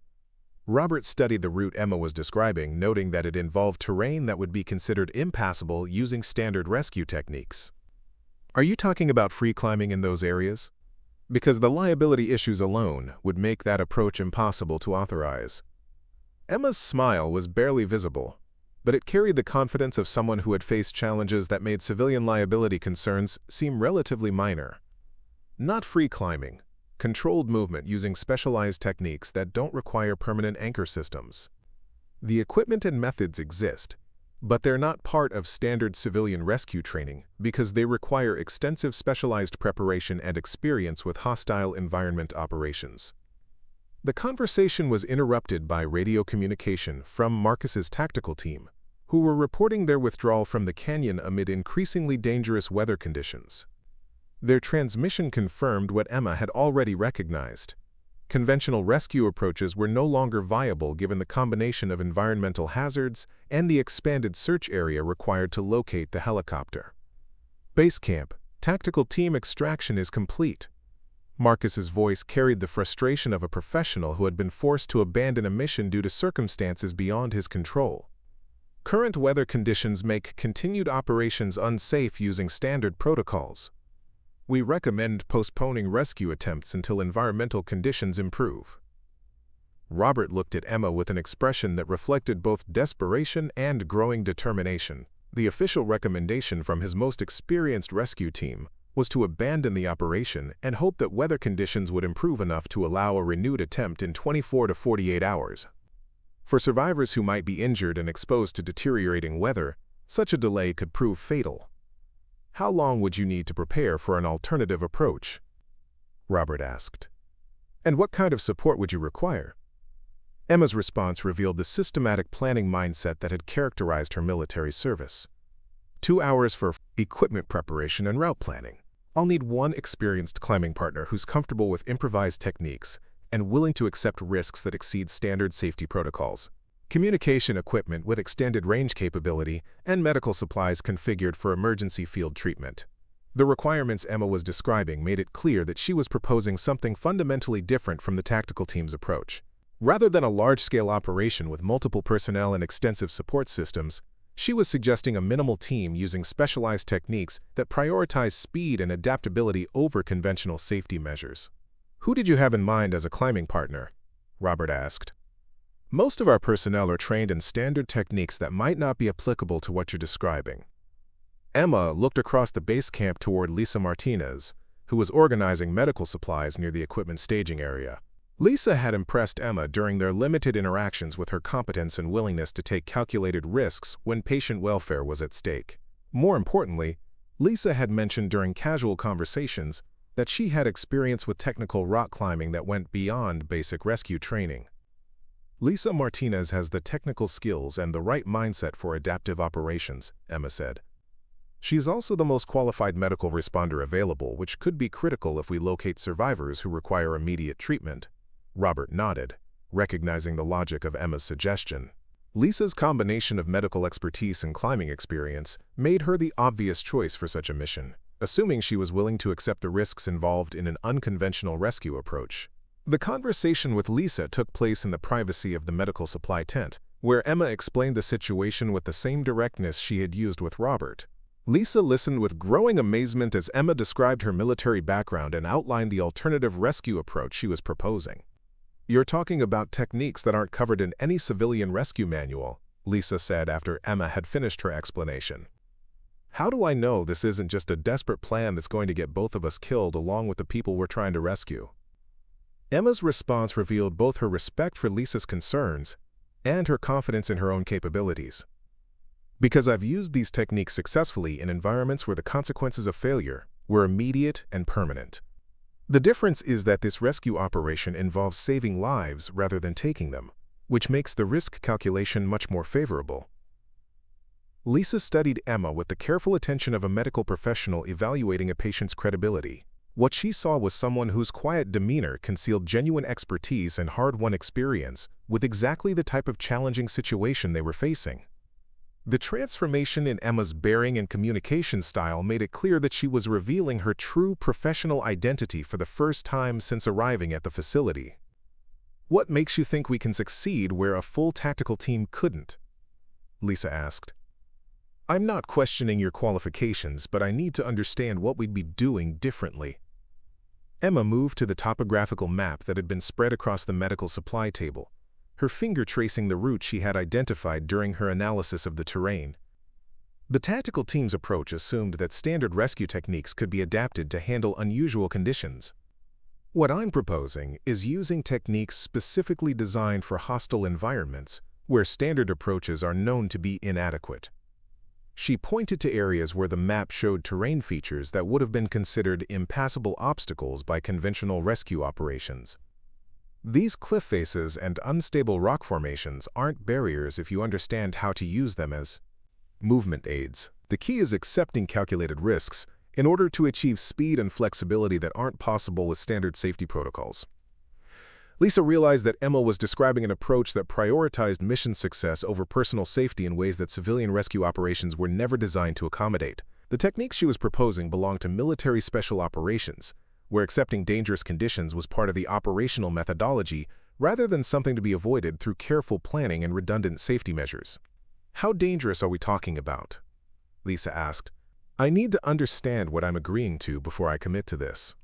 Robert studied the route Emma was describing, noting that it involved terrain that would be considered impassable using standard rescue techniques. Are you talking about free climbing in those areas? Because the liability issues alone would make that approach impossible to authorize. Emma's smile was barely visible, but it carried the confidence of someone who had faced challenges that made civilian liability concerns seem relatively minor. Not free climbing, controlled movement using specialized techniques that don't require permanent anchor systems. The equipment and methods exist, but they're not part of standard civilian rescue training because they require extensive specialized preparation and experience with hostile environment operations. The conversation was interrupted by radio communication from Marcus's tactical team, who were reporting their withdrawal from the canyon amid increasingly dangerous weather conditions. Their transmission confirmed what Emma had already recognized. Conventional rescue approaches were no longer viable given the combination of environmental hazards and the expanded search area required to locate the helicopter. Base camp, tactical team extraction is complete. Marcus's voice carried the frustration of a professional who had been forced to abandon a mission due to circumstances beyond his control. Current weather conditions make continued operations unsafe using standard protocols. We recommend postponing rescue attempts until environmental conditions improve. Robert looked at Emma with an expression that reflected both desperation and growing determination. The official recommendation from his most experienced rescue team was to abandon the operation and hope that weather conditions would improve enough to allow a renewed attempt in 24 to 48 hours. For survivors who might be injured and exposed to deteriorating weather, such a delay could prove fatal. How long would you need to prepare for an alternative approach? Robert asked. And what kind of support would you require? Emma's response revealed the systematic planning mindset that had characterized her military service. 2 hours for equipment preparation and route planning. I'll need one experienced climbing partner who's comfortable with improvised techniques and willing to accept risks that exceed standard safety protocols. Communication equipment with extended range capability and medical supplies configured for emergency field treatment. The requirements Emma was describing made it clear that she was proposing something fundamentally different from the tactical team's approach. Rather than a large-scale operation with multiple personnel and extensive support systems, she was suggesting a minimal team using specialized techniques that prioritize speed and adaptability over conventional safety measures. Who did you have in mind as a climbing partner? Robert asked. Most of our personnel are trained in standard techniques that might not be applicable to what you're describing. Emma looked across the base camp toward Lisa Martinez, who was organizing medical supplies near the equipment staging area. Lisa had impressed Emma during their limited interactions with her competence and willingness to take calculated risks when patient welfare was at stake. More importantly, Lisa had mentioned during casual conversations that she had experience with technical rock climbing that went beyond basic rescue training. Lisa Martinez has the technical skills and the right mindset for adaptive operations, Emma said. She's also the most qualified medical responder available, which could be critical if we locate survivors who require immediate treatment. Robert nodded, recognizing the logic of Emma's suggestion. Lisa's combination of medical expertise and climbing experience made her the obvious choice for such a mission, assuming she was willing to accept the risks involved in an unconventional rescue approach. The conversation with Lisa took place in the privacy of the medical supply tent, where Emma explained the situation with the same directness she had used with Robert. Lisa listened with growing amazement as Emma described her military background and outlined the alternative rescue approach she was proposing. You're talking about techniques that aren't covered in any civilian rescue manual, Lisa said after Emma had finished her explanation. How do I know this isn't just a desperate plan that's going to get both of us killed along with the people we're trying to rescue? Emma's response revealed both her respect for Lisa's concerns and her confidence in her own capabilities. Because I've used these techniques successfully in environments where the consequences of failure were immediate and permanent. The difference is that this rescue operation involves saving lives rather than taking them, which makes the risk calculation much more favorable. Lisa studied Emma with the careful attention of a medical professional evaluating a patient's credibility. What she saw was someone whose quiet demeanor concealed genuine expertise and hard-won experience with exactly the type of challenging situation they were facing. The transformation in Emma's bearing and communication style made it clear that she was revealing her true professional identity for the first time since arriving at the facility. "What makes you think we can succeed where a full tactical team couldn't?" Lisa asked. "I'm not questioning your qualifications, but I need to understand what we'd be doing differently." Emma moved to the topographical map that had been spread across the medical supply table, her finger tracing the route she had identified during her analysis of the terrain. The tactical team's approach assumed that standard rescue techniques could be adapted to handle unusual conditions. "What I'm proposing is using techniques specifically designed for hostile environments where standard approaches are known to be inadequate." She pointed to areas where the map showed terrain features that would have been considered impassable obstacles by conventional rescue operations. "These cliff faces and unstable rock formations aren't barriers if you understand how to use them as movement aids. The key is accepting calculated risks in order to achieve speed and flexibility that aren't possible with standard safety protocols." Lisa realized that Emma was describing an approach that prioritized mission success over personal safety in ways that civilian rescue operations were never designed to accommodate. The techniques she was proposing belonged to military special operations, where accepting dangerous conditions was part of the operational methodology rather than something to be avoided through careful planning and redundant safety measures. "How dangerous are we talking about?" Lisa asked. "I need to understand what I'm agreeing to before I commit to this."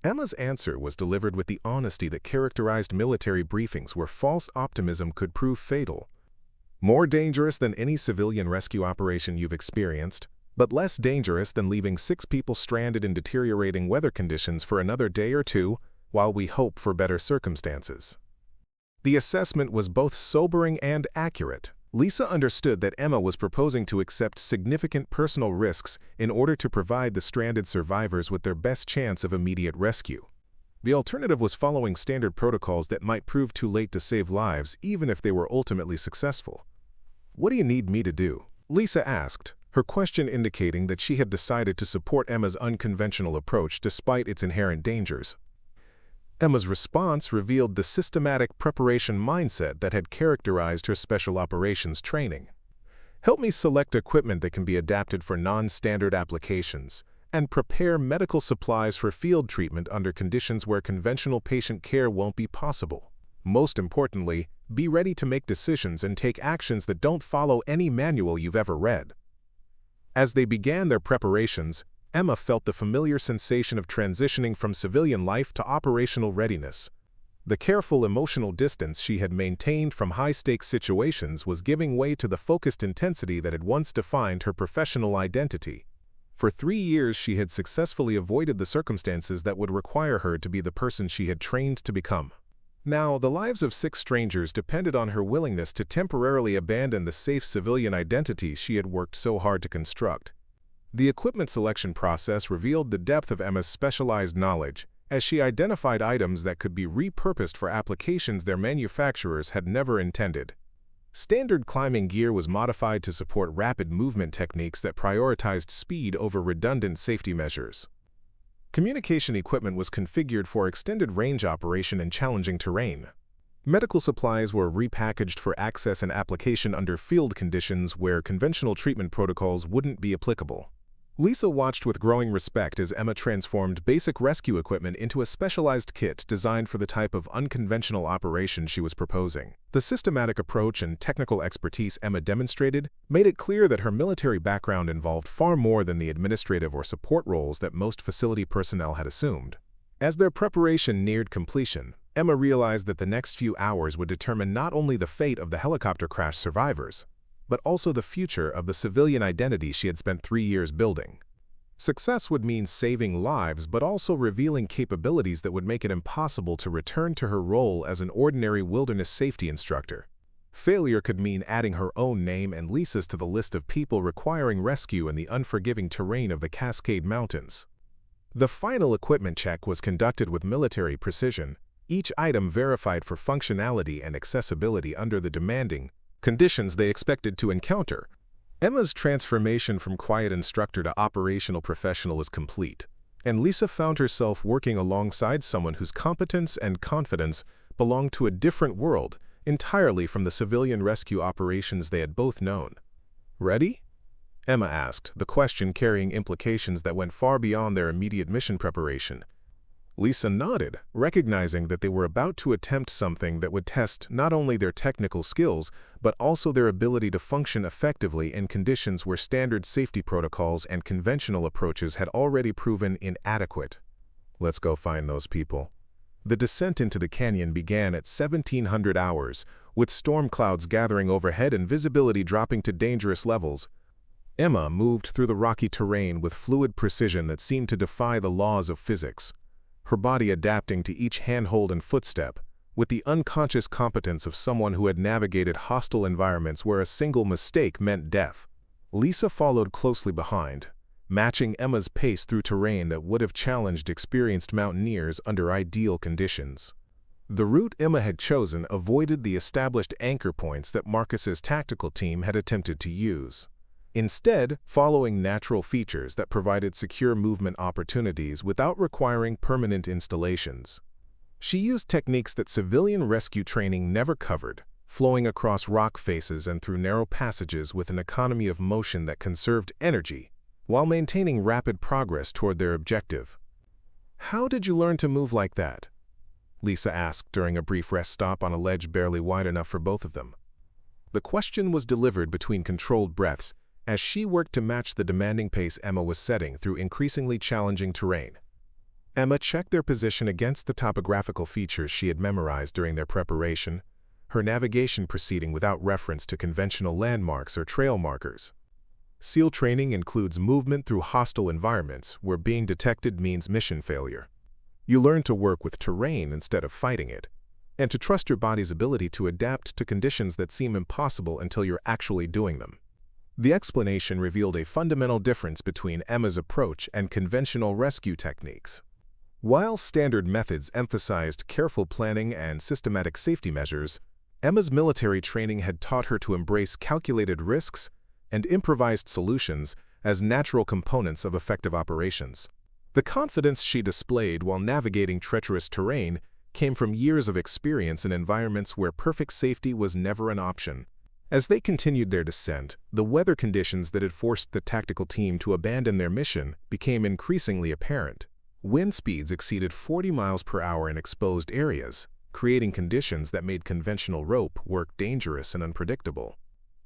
Emma's answer was delivered with the honesty that characterized military briefings where false optimism could prove fatal. "More dangerous than any civilian rescue operation you've experienced, but less dangerous than leaving 6 people stranded in deteriorating weather conditions for another day or two while we hope for better circumstances." The assessment was both sobering and accurate. Lisa understood that Emma was proposing to accept significant personal risks in order to provide the stranded survivors with their best chance of immediate rescue. The alternative was following standard protocols that might prove too late to save lives even if they were ultimately successful. "What do you need me to do?" Lisa asked, her question indicating that she had decided to support Emma's unconventional approach despite its inherent dangers. Emma's response revealed the systematic preparation mindset that had characterized her special operations training. "Help me select equipment that can be adapted for non-standard applications, and prepare medical supplies for field treatment under conditions where conventional patient care won't be possible. Most importantly, be ready to make decisions and take actions that don't follow any manual you've ever read." As they began their preparations, Emma felt the familiar sensation of transitioning from civilian life to operational readiness. The careful emotional distance she had maintained from high-stakes situations was giving way to the focused intensity that had once defined her professional identity. For 3 years she had successfully avoided the circumstances that would require her to be the person she had trained to become. Now, the lives of 6 strangers depended on her willingness to temporarily abandon the safe civilian identity she had worked so hard to construct. The equipment selection process revealed the depth of Emma's specialized knowledge, as she identified items that could be repurposed for applications their manufacturers had never intended. Standard climbing gear was modified to support rapid movement techniques that prioritized speed over redundant safety measures. Communication equipment was configured for extended range operation in challenging terrain. Medical supplies were repackaged for access and application under field conditions where conventional treatment protocols wouldn't be applicable. Lisa watched with growing respect as Emma transformed basic rescue equipment into a specialized kit designed for the type of unconventional operation she was proposing. The systematic approach and technical expertise Emma demonstrated made it clear that her military background involved far more than the administrative or support roles that most facility personnel had assumed. As their preparation neared completion, Emma realized that the next few hours would determine not only the fate of the helicopter crash survivors, but also the future of the civilian identity she had spent 3 years building. Success would mean saving lives, but also revealing capabilities that would make it impossible to return to her role as an ordinary wilderness safety instructor. Failure could mean adding her own name and Lisa's to the list of people requiring rescue in the unforgiving terrain of the Cascade Mountains. The final equipment check was conducted with military precision, each item verified for functionality and accessibility under the demanding conditions they expected to encounter. Emma's transformation from quiet instructor to operational professional was complete. and Lisa found herself working alongside someone whose competence and confidence belonged to a different world entirely from the civilian rescue operations they had both known. "Ready?" Emma asked, the question carrying implications that went far beyond their immediate mission preparation. Lisa nodded, recognizing that they were about to attempt something that would test not only their technical skills, but also their ability to function effectively in conditions where standard safety protocols and conventional approaches had already proven inadequate. "Let's go find those people." The descent into the canyon began at 1700 hours, with storm clouds gathering overhead and visibility dropping to dangerous levels. Emma moved through the rocky terrain with fluid precision that seemed to defy the laws of physics, her body adapting to each handhold and footstep, with the unconscious competence of someone who had navigated hostile environments where a single mistake meant death. Lisa followed closely behind, matching Emma's pace through terrain that would have challenged experienced mountaineers under ideal conditions. The route Emma had chosen avoided the established anchor points that Marcus's tactical team had attempted to use, instead following natural features that provided secure movement opportunities without requiring permanent installations. She used techniques that civilian rescue training never covered, flowing across rock faces and through narrow passages with an economy of motion that conserved energy, while maintaining rapid progress toward their objective. "How did you learn to move like that?" Lisa asked during a brief rest stop on a ledge barely wide enough for both of them. The question was delivered between controlled breaths as she worked to match the demanding pace Emma was setting through increasingly challenging terrain. Emma checked their position against the topographical features she had memorized during their preparation, her navigation proceeding without reference to conventional landmarks or trail markers. SEAL training includes movement through hostile environments where being detected means mission failure. You learn to work with terrain instead of fighting it, and to trust your body's ability to adapt to conditions that seem impossible until you're actually doing them. The explanation revealed a fundamental difference between Emma's approach and conventional rescue techniques. While standard methods emphasized careful planning and systematic safety measures, Emma's military training had taught her to embrace calculated risks and improvised solutions as natural components of effective operations. The confidence she displayed while navigating treacherous terrain came from years of experience in environments where perfect safety was never an option. As they continued their descent, the weather conditions that had forced the tactical team to abandon their mission became increasingly apparent. Wind speeds exceeded 40 miles per hour in exposed areas, creating conditions that made conventional rope work dangerous and unpredictable.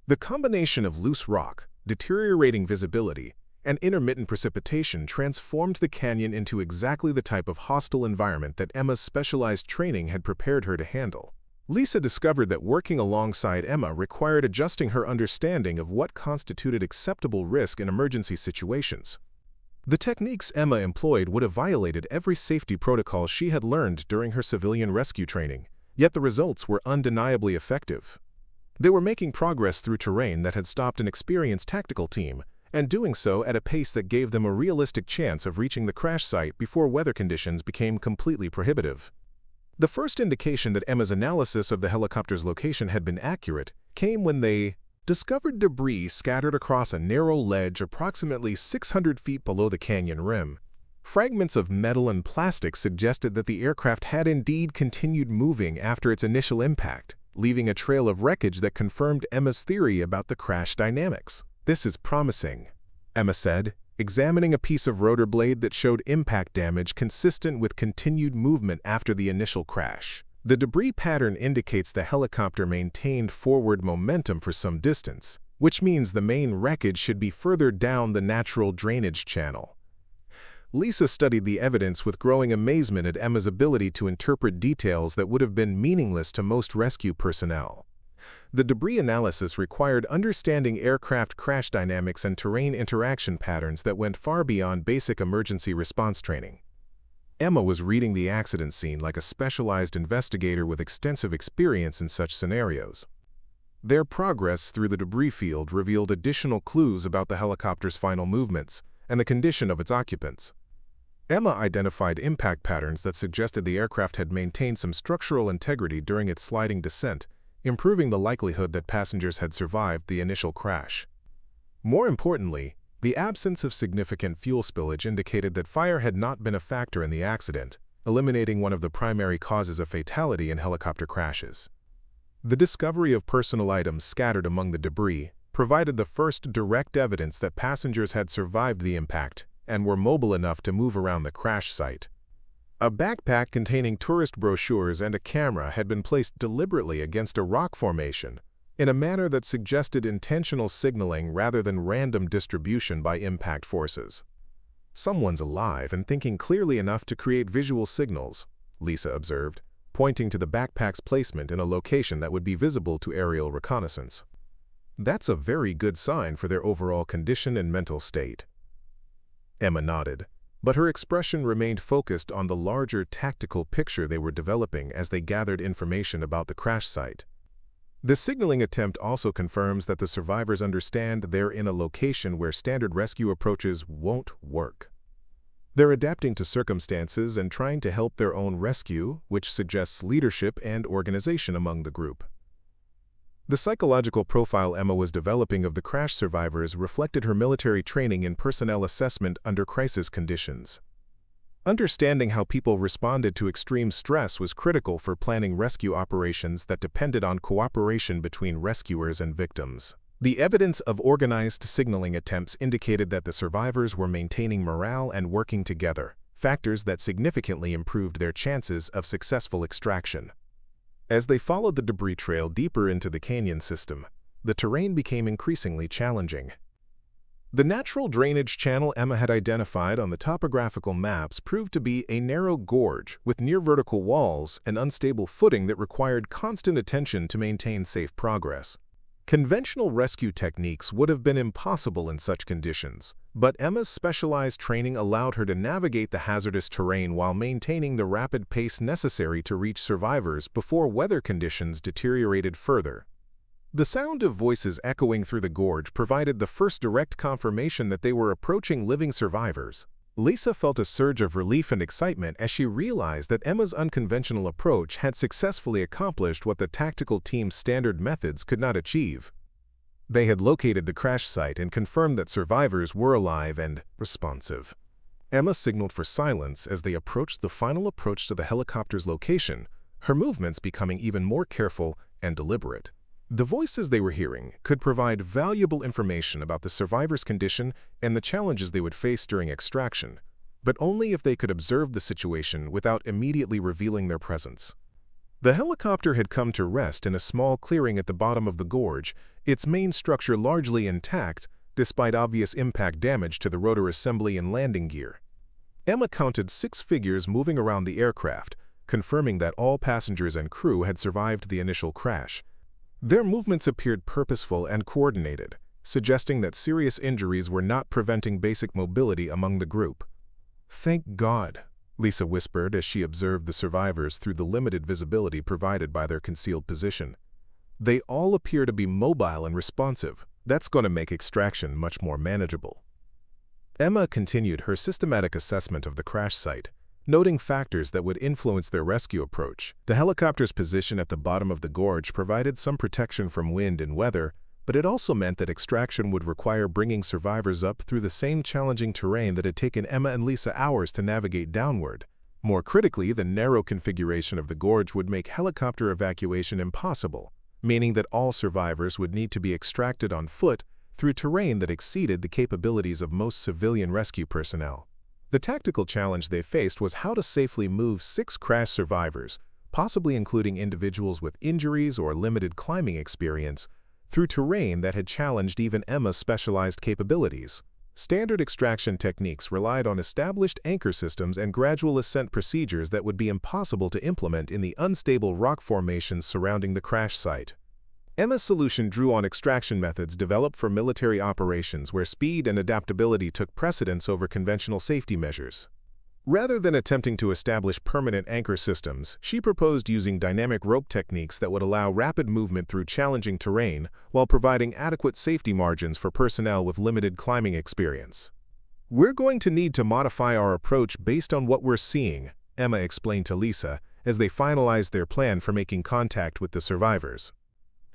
The combination of loose rock, deteriorating visibility, and intermittent precipitation transformed the canyon into exactly the type of hostile environment that Emma's specialized training had prepared her to handle. Lisa discovered that working alongside Emma required adjusting her understanding of what constituted acceptable risk in emergency situations. The techniques Emma employed would have violated every safety protocol she had learned during her civilian rescue training, yet the results were undeniably effective. They were making progress through terrain that had stopped an experienced tactical team, and doing so at a pace that gave them a realistic chance of reaching the crash site before weather conditions became completely prohibitive. The first indication that Emma's analysis of the helicopter's location had been accurate came when they discovered debris scattered across a narrow ledge approximately 600 feet below the canyon rim. Fragments of metal and plastic suggested that the aircraft had indeed continued moving after its initial impact, leaving a trail of wreckage that confirmed Emma's theory about the crash dynamics. "This is promising," Emma said, examining a piece of rotor blade that showed impact damage consistent with continued movement after the initial crash. The debris pattern indicates the helicopter maintained forward momentum for some distance, which means the main wreckage should be further down the natural drainage channel. Lisa studied the evidence with growing amazement at Emma's ability to interpret details that would have been meaningless to most rescue personnel. The debris analysis required understanding aircraft crash dynamics and terrain interaction patterns that went far beyond basic emergency response training. Emma was reading the accident scene like a specialized investigator with extensive experience in such scenarios. Their progress through the debris field revealed additional clues about the helicopter's final movements and the condition of its occupants. Emma identified impact patterns that suggested the aircraft had maintained some structural integrity during its sliding descent, improving the likelihood that passengers had survived the initial crash. More importantly, The absence of significant fuel spillage indicated that fire had not been a factor in the accident, eliminating one of the primary causes of fatality in helicopter crashes. The discovery of personal items scattered among the debris provided the first direct evidence that passengers had survived the impact and were mobile enough to move around the crash site. A backpack containing tourist brochures and a camera had been placed deliberately against a rock formation, in a manner that suggested intentional signaling rather than random distribution by impact forces. "Someone's alive and thinking clearly enough to create visual signals," Lisa observed, pointing to the backpack's placement in a location that would be visible to aerial reconnaissance. "That's a very good sign for their overall condition and mental state." Emma nodded, but her expression remained focused on the larger tactical picture they were developing as they gathered information about the crash site. The signaling attempt also confirms that the survivors understand they're in a location where standard rescue approaches won't work. They're adapting to circumstances and trying to help their own rescue, which suggests leadership and organization among the group. The psychological profile Emma was developing of the crash survivors reflected her military training in personnel assessment under crisis conditions. Understanding how people responded to extreme stress was critical for planning rescue operations that depended on cooperation between rescuers and victims. The evidence of organized signaling attempts indicated that the survivors were maintaining morale and working together, factors that significantly improved their chances of successful extraction. As they followed the debris trail deeper into the canyon system, the terrain became increasingly challenging. The natural drainage channel Emma had identified on the topographical maps proved to be a narrow gorge with near-vertical walls and unstable footing that required constant attention to maintain safe progress. Conventional rescue techniques would have been impossible in such conditions, but Emma's specialized training allowed her to navigate the hazardous terrain while maintaining the rapid pace necessary to reach survivors before weather conditions deteriorated further. The sound of voices echoing through the gorge provided the first direct confirmation that they were approaching living survivors. Lisa felt a surge of relief and excitement as she realized that Emma's unconventional approach had successfully accomplished what the tactical team's standard methods could not achieve. They had located the crash site and confirmed that survivors were alive and responsive. Emma signaled for silence as they approached the final approach to the helicopter's location, her movements becoming even more careful and deliberate. The voices they were hearing could provide valuable information about the survivors' condition and the challenges they would face during extraction, but only if they could observe the situation without immediately revealing their presence. The helicopter had come to rest in a small clearing at the bottom of the gorge, its main structure largely intact despite obvious impact damage to the rotor assembly and landing gear. Emma counted 6 figures moving around the aircraft, confirming that all passengers and crew had survived the initial crash. Their movements appeared purposeful and coordinated, suggesting that serious injuries were not preventing basic mobility among the group. "Thank God," Lisa whispered as she observed the survivors through the limited visibility provided by their concealed position. "They all appear to be mobile and responsive. That's going to make extraction much more manageable." Emma continued her systematic assessment of the crash site, noting factors that would influence their rescue approach. The helicopter's position at the bottom of the gorge provided some protection from wind and weather, but it also meant that extraction would require bringing survivors up through the same challenging terrain that had taken Emma and Lisa hours to navigate downward. More critically, the narrow configuration of the gorge would make helicopter evacuation impossible, meaning that all survivors would need to be extracted on foot through terrain that exceeded the capabilities of most civilian rescue personnel. The tactical challenge they faced was how to safely move 6 crash survivors, possibly including individuals with injuries or limited climbing experience, through terrain that had challenged even Emma's specialized capabilities. Standard extraction techniques relied on established anchor systems and gradual ascent procedures that would be impossible to implement in the unstable rock formations surrounding the crash site. Emma's solution drew on extraction methods developed for military operations where speed and adaptability took precedence over conventional safety measures. Rather than attempting to establish permanent anchor systems, she proposed using dynamic rope techniques that would allow rapid movement through challenging terrain while providing adequate safety margins for personnel with limited climbing experience. "We're going to need to modify our approach based on what we're seeing," Emma explained to Lisa as they finalized their plan for making contact with the survivors.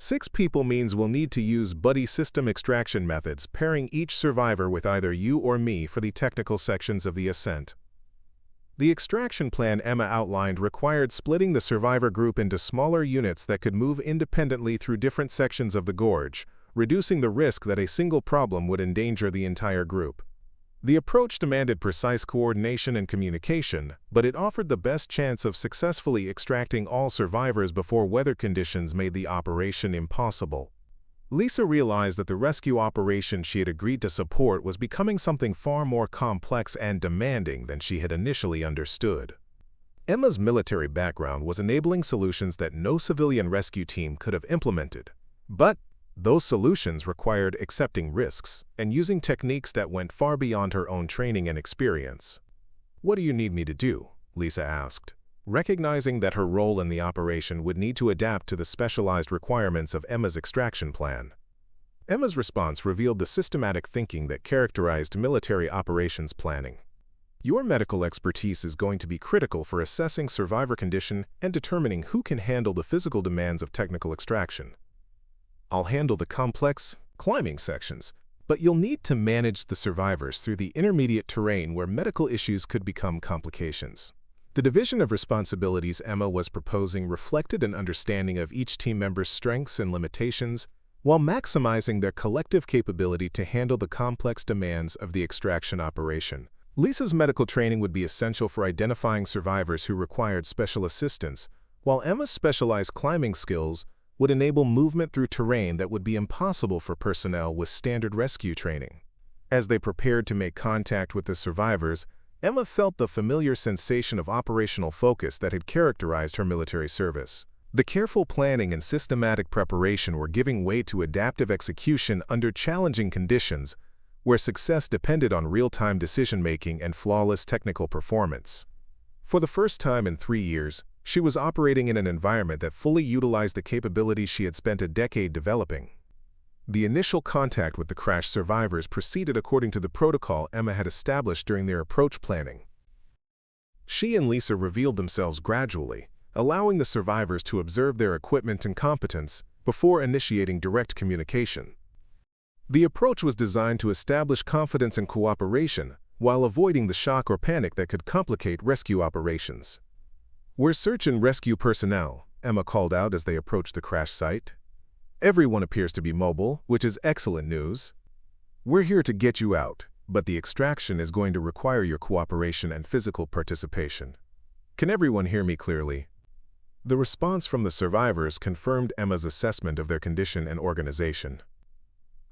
6 people means we'll need to use buddy system extraction methods, pairing each survivor with either you or me for the technical sections of the ascent. The extraction plan Emma outlined required splitting the survivor group into smaller units that could move independently through different sections of the gorge, reducing the risk that a single problem would endanger the entire group. The approach demanded precise coordination and communication, but it offered the best chance of successfully extracting all survivors before weather conditions made the operation impossible. Lisa realized that the rescue operation she had agreed to support was becoming something far more complex and demanding than she had initially understood. Emma's military background was enabling solutions that no civilian rescue team could have implemented, but those solutions required accepting risks and using techniques that went far beyond her own training and experience. "What do you need me to do?" Lisa asked, recognizing that her role in the operation would need to adapt to the specialized requirements of Emma's extraction plan. Emma's response revealed the systematic thinking that characterized military operations planning. "Your medical expertise is going to be critical for assessing survivor condition and determining who can handle the physical demands of technical extraction. I'll handle the complex, climbing sections, but you'll need to manage the survivors through the intermediate terrain where medical issues could become complications." The division of responsibilities Emma was proposing reflected an understanding of each team member's strengths and limitations, while maximizing their collective capability to handle the complex demands of the extraction operation. Lisa's medical training would be essential for identifying survivors who required special assistance, while Emma's specialized climbing skills would enable movement through terrain that would be impossible for personnel with standard rescue training. As they prepared to make contact with the survivors, Emma felt the familiar sensation of operational focus that had characterized her military service. The careful planning and systematic preparation were giving way to adaptive execution under challenging conditions, where success depended on real-time decision-making and flawless technical performance. For the first time in 3 years, she was operating in an environment that fully utilized the capabilities she had spent a decade developing. The initial contact with the crash survivors proceeded according to the protocol Emma had established during their approach planning. She and Lisa revealed themselves gradually, allowing the survivors to observe their equipment and competence before initiating direct communication. The approach was designed to establish confidence and cooperation while avoiding the shock or panic that could complicate rescue operations. "We're search and rescue personnel," Emma called out as they approached the crash site. "Everyone appears to be mobile, which is excellent news. We're here to get you out, but the extraction is going to require your cooperation and physical participation. Can everyone hear me clearly?" The response from the survivors confirmed Emma's assessment of their condition and organization.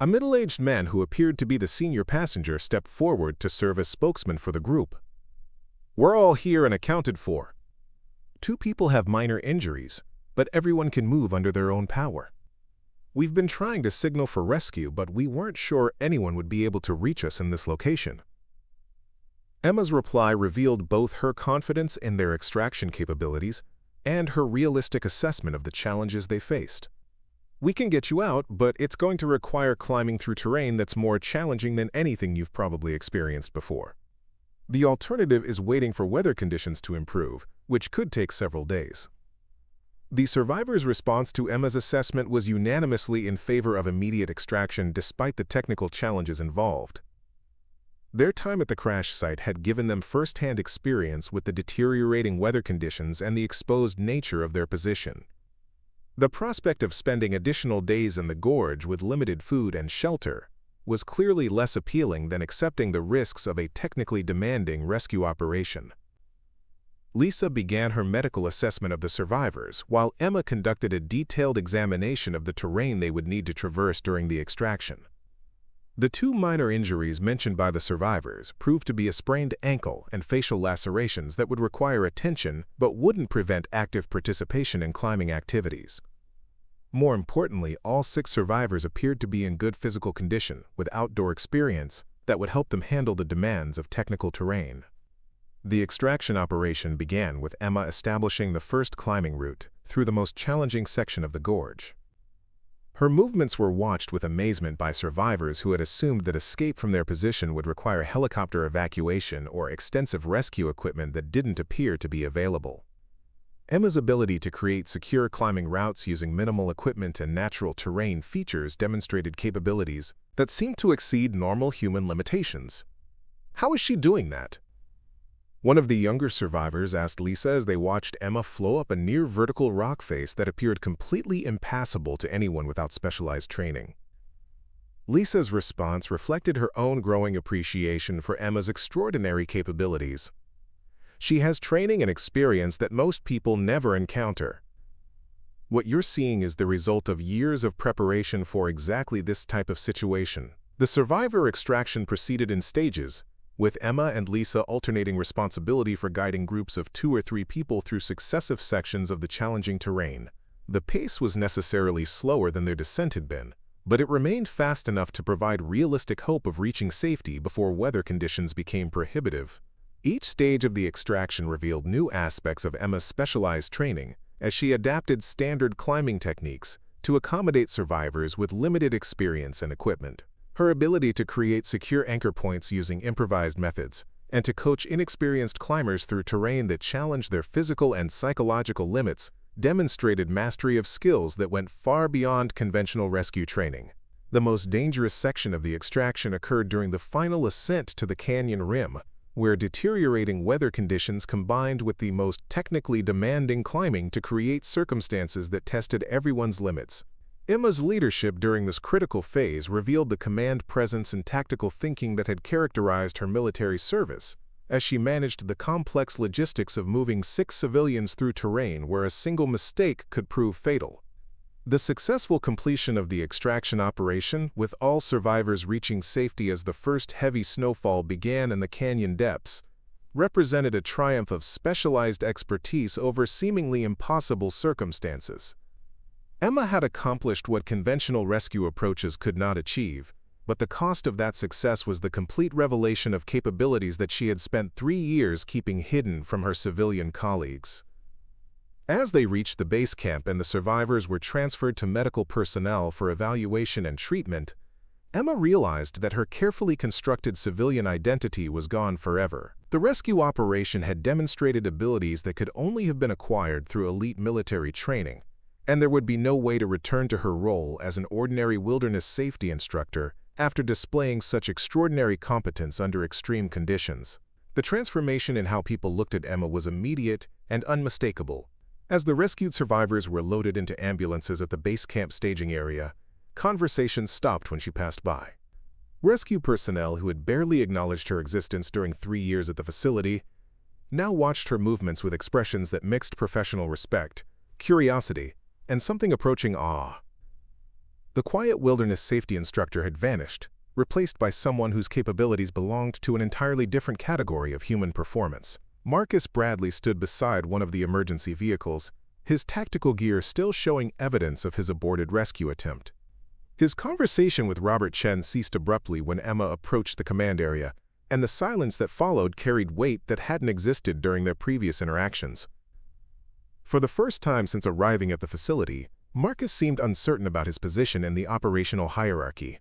A middle-aged man who appeared to be the senior passenger stepped forward to serve as spokesman for the group. "We're all here and accounted for. 2 people have minor injuries, but everyone can move under their own power. We've been trying to signal for rescue, but we weren't sure anyone would be able to reach us in this location." Emma's reply revealed both her confidence in their extraction capabilities and her realistic assessment of the challenges they faced. "We can get you out, but it's going to require climbing through terrain that's more challenging than anything you've probably experienced before. The alternative is waiting for weather conditions to improve, which could take several days." The survivors' response to Emma's assessment was unanimously in favor of immediate extraction despite the technical challenges involved. Their time at the crash site had given them first-hand experience with the deteriorating weather conditions and the exposed nature of their position. The prospect of spending additional days in the gorge with limited food and shelter was clearly less appealing than accepting the risks of a technically demanding rescue operation. Lisa began her medical assessment of the survivors, while Emma conducted a detailed examination of the terrain they would need to traverse during the extraction. The 2 minor injuries mentioned by the survivors proved to be a sprained ankle and facial lacerations that would require attention but wouldn't prevent active participation in climbing activities. More importantly, all 6 survivors appeared to be in good physical condition with outdoor experience that would help them handle the demands of technical terrain. The extraction operation began with Emma establishing the first climbing route through the most challenging section of the gorge. Her movements were watched with amazement by survivors who had assumed that escape from their position would require helicopter evacuation or extensive rescue equipment that didn't appear to be available. Emma's ability to create secure climbing routes using minimal equipment and natural terrain features demonstrated capabilities that seemed to exceed normal human limitations. How is she doing that? One of the younger survivors asked Lisa as they watched Emma flow up a near-vertical rock face that appeared completely impassable to anyone without specialized training. Lisa's response reflected her own growing appreciation for Emma's extraordinary capabilities. She has training and experience that most people never encounter. What you're seeing is the result of years of preparation for exactly this type of situation. The survivor extraction proceeded in stages, with Emma and Lisa alternating responsibility for guiding groups of 2 or 3 people through successive sections of the challenging terrain. The pace was necessarily slower than their descent had been, but it remained fast enough to provide realistic hope of reaching safety before weather conditions became prohibitive. Each stage of the extraction revealed new aspects of Emma's specialized training as she adapted standard climbing techniques to accommodate survivors with limited experience and equipment. Her ability to create secure anchor points using improvised methods and to coach inexperienced climbers through terrain that challenged their physical and psychological limits demonstrated mastery of skills that went far beyond conventional rescue training. The most dangerous section of the extraction occurred during the final ascent to the canyon rim, where deteriorating weather conditions combined with the most technically demanding climbing to create circumstances that tested everyone's limits. Emma's leadership during this critical phase revealed the command presence and tactical thinking that had characterized her military service, as she managed the complex logistics of moving 6 civilians through terrain where a single mistake could prove fatal. The successful completion of the extraction operation, with all survivors reaching safety as the first heavy snowfall began in the canyon depths, represented a triumph of specialized expertise over seemingly impossible circumstances. Emma had accomplished what conventional rescue approaches could not achieve, but the cost of that success was the complete revelation of capabilities that she had spent 3 years keeping hidden from her civilian colleagues. As they reached the base camp and the survivors were transferred to medical personnel for evaluation and treatment, Emma realized that her carefully constructed civilian identity was gone forever. The rescue operation had demonstrated abilities that could only have been acquired through elite military training, and there would be no way to return to her role as an ordinary wilderness safety instructor after displaying such extraordinary competence under extreme conditions. The transformation in how people looked at Emma was immediate and unmistakable. As the rescued survivors were loaded into ambulances at the base camp staging area, conversations stopped when she passed by. Rescue personnel who had barely acknowledged her existence during 3 years at the facility now watched her movements with expressions that mixed professional respect, curiosity, and something approaching awe. The quiet wilderness safety instructor had vanished, replaced by someone whose capabilities belonged to an entirely different category of human performance. Marcus Bradley stood beside one of the emergency vehicles, his tactical gear still showing evidence of his aborted rescue attempt. His conversation with Robert Chen ceased abruptly when Emma approached the command area, and the silence that followed carried weight that hadn't existed during their previous interactions. For the first time since arriving at the facility, Marcus seemed uncertain about his position in the operational hierarchy.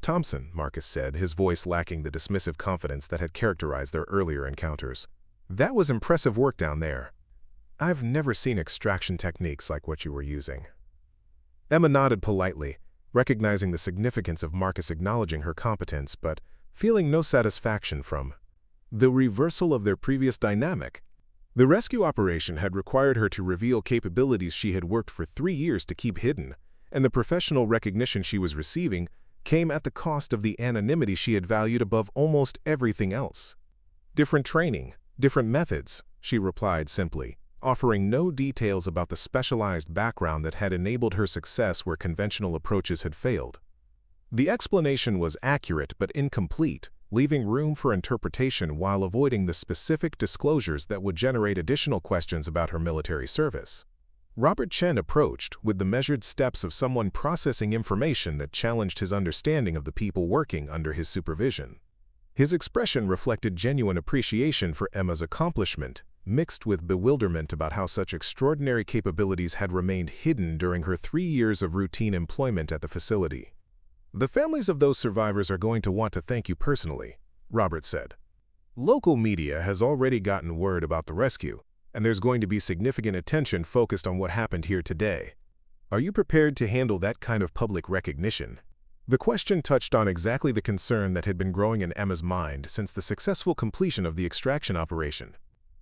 "Thompson," Marcus said, his voice lacking the dismissive confidence that had characterized their earlier encounters. "That was impressive work down there. I've never seen extraction techniques like what you were using." Emma nodded politely, recognizing the significance of Marcus acknowledging her competence, but feeling no satisfaction from the reversal of their previous dynamic. The rescue operation had required her to reveal capabilities she had worked for 3 years to keep hidden, and the professional recognition she was receiving came at the cost of the anonymity she had valued above almost everything else. "Different training, different methods," she replied simply, offering no details about the specialized background that had enabled her success where conventional approaches had failed. The explanation was accurate but incomplete, leaving room for interpretation while avoiding the specific disclosures that would generate additional questions about her military service. Robert Chen approached with the measured steps of someone processing information that challenged his understanding of the people working under his supervision. His expression reflected genuine appreciation for Emma's accomplishment, mixed with bewilderment about how such extraordinary capabilities had remained hidden during her 3 years of routine employment at the facility. "The families of those survivors are going to want to thank you personally," Robert said. "Local media has already gotten word about the rescue, and there's going to be significant attention focused on what happened here today. Are you prepared to handle that kind of public recognition? The question touched on exactly the concern that had been growing in Emma's mind since the successful completion of the extraction operation.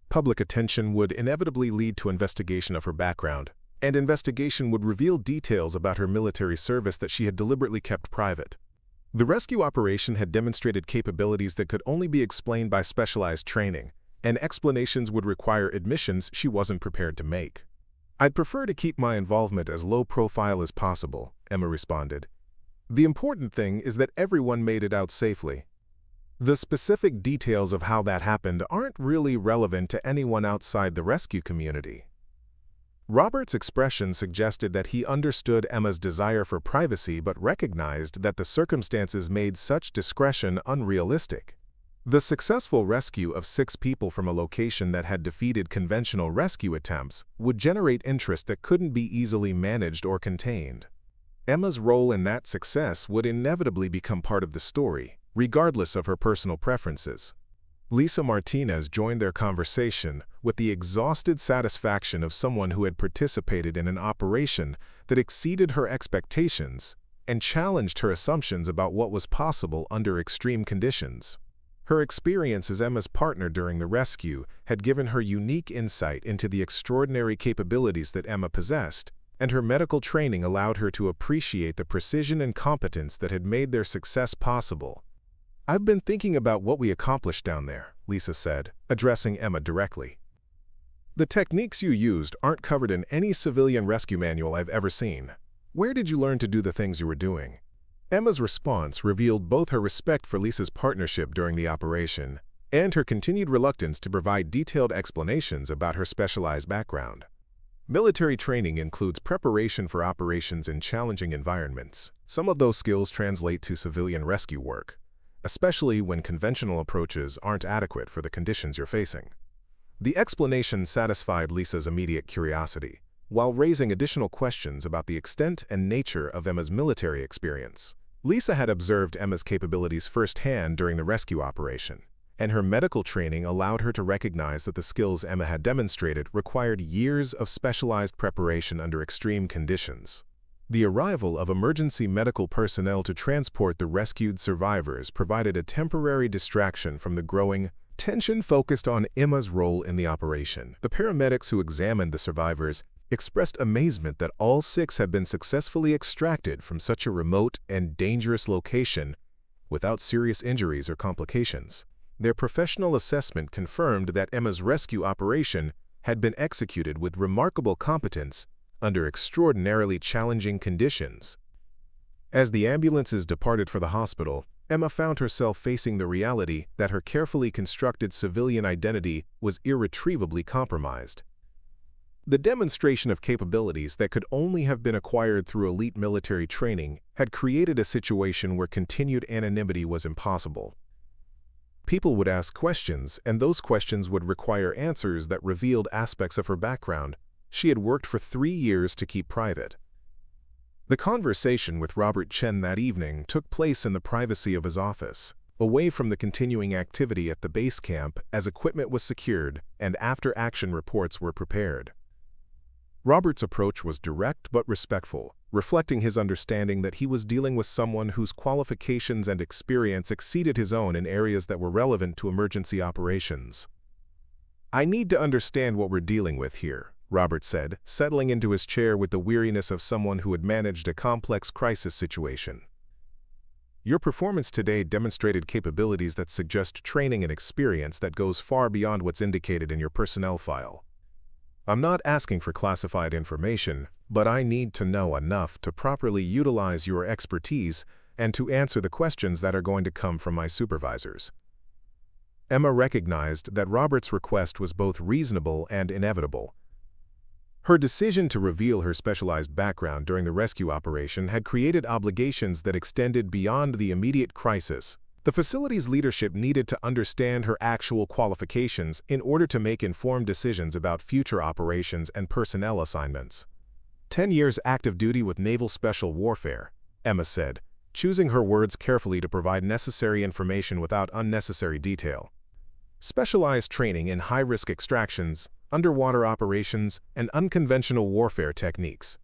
Public attention would inevitably lead to investigation of her background, and investigation would reveal details about her military service that she had deliberately kept private. The rescue operation had demonstrated capabilities that could only be explained by specialized training, and explanations would require admissions she wasn't prepared to make. "I'd prefer to keep my involvement as low profile as possible," Emma responded. "The important thing is that everyone made it out safely. The specific details of how that happened aren't really relevant to anyone outside the rescue community." Robert's expression suggested that he understood Emma's desire for privacy but recognized that the circumstances made such discretion unrealistic. The successful rescue of 6 people from a location that had defeated conventional rescue attempts would generate interest that couldn't be easily managed or contained. Emma's role in that success would inevitably become part of the story, regardless of her personal preferences. Lisa Martinez joined their conversation with the exhausted satisfaction of someone who had participated in an operation that exceeded her expectations and challenged her assumptions about what was possible under extreme conditions. Her experience as Emma's partner during the rescue had given her unique insight into the extraordinary capabilities that Emma possessed, and her medical training allowed her to appreciate the precision and competence that had made their success possible. "I've been thinking about what we accomplished down there," Lisa said, addressing Emma directly. "The techniques you used aren't covered in any civilian rescue manual I've ever seen. Where did you learn to do the things you were doing?" Emma's response revealed both her respect for Lisa's partnership during the operation and her continued reluctance to provide detailed explanations about her specialized background. Military training includes preparation for operations in challenging environments. Some of those skills translate to civilian rescue work, especially when conventional approaches aren't adequate for the conditions you're facing. The explanation satisfied Lisa's immediate curiosity, while raising additional questions about the extent and nature of Emma's military experience. Lisa had observed Emma's capabilities firsthand during the rescue operation, and her medical training allowed her to recognize that the skills Emma had demonstrated required years of specialized preparation under extreme conditions. The arrival of emergency medical personnel to transport the rescued survivors provided a temporary distraction from the growing tension focused on Emma's role in the operation. The paramedics who examined the survivors expressed amazement that all 6 had been successfully extracted from such a remote and dangerous location without serious injuries or complications. Their professional assessment confirmed that Emma's rescue operation had been executed with remarkable competence under extraordinarily challenging conditions. As the ambulances departed for the hospital, Emma found herself facing the reality that her carefully constructed civilian identity was irretrievably compromised. The demonstration of capabilities that could only have been acquired through elite military training had created a situation where continued anonymity was impossible. People would ask questions, and those questions would require answers that revealed aspects of her background she had worked for 3 years to keep private. The conversation with Robert Chen that evening took place in the privacy of his office, away from the continuing activity at the base camp as equipment was secured and after-action reports were prepared. Robert's approach was direct but respectful, reflecting his understanding that he was dealing with someone whose qualifications and experience exceeded his own in areas that were relevant to emergency operations. "I need to understand what we're dealing with here," Robert said, settling into his chair with the weariness of someone who had managed a complex crisis situation. "Your performance today demonstrated capabilities that suggest training and experience that goes far beyond what's indicated in your personnel file. I'm not asking for classified information, but I need to know enough to properly utilize your expertise and to answer the questions that are going to come from my supervisors." Emma recognized that Robert's request was both reasonable and inevitable. Her decision to reveal her specialized background during the rescue operation had created obligations that extended beyond the immediate crisis. The facility's leadership needed to understand her actual qualifications in order to make informed decisions about future operations and personnel assignments. 10 years active duty with Naval Special Warfare, Emma said, choosing her words carefully to provide necessary information without unnecessary detail. Specialized training in high-risk extractions, underwater operations, and unconventional warfare techniques.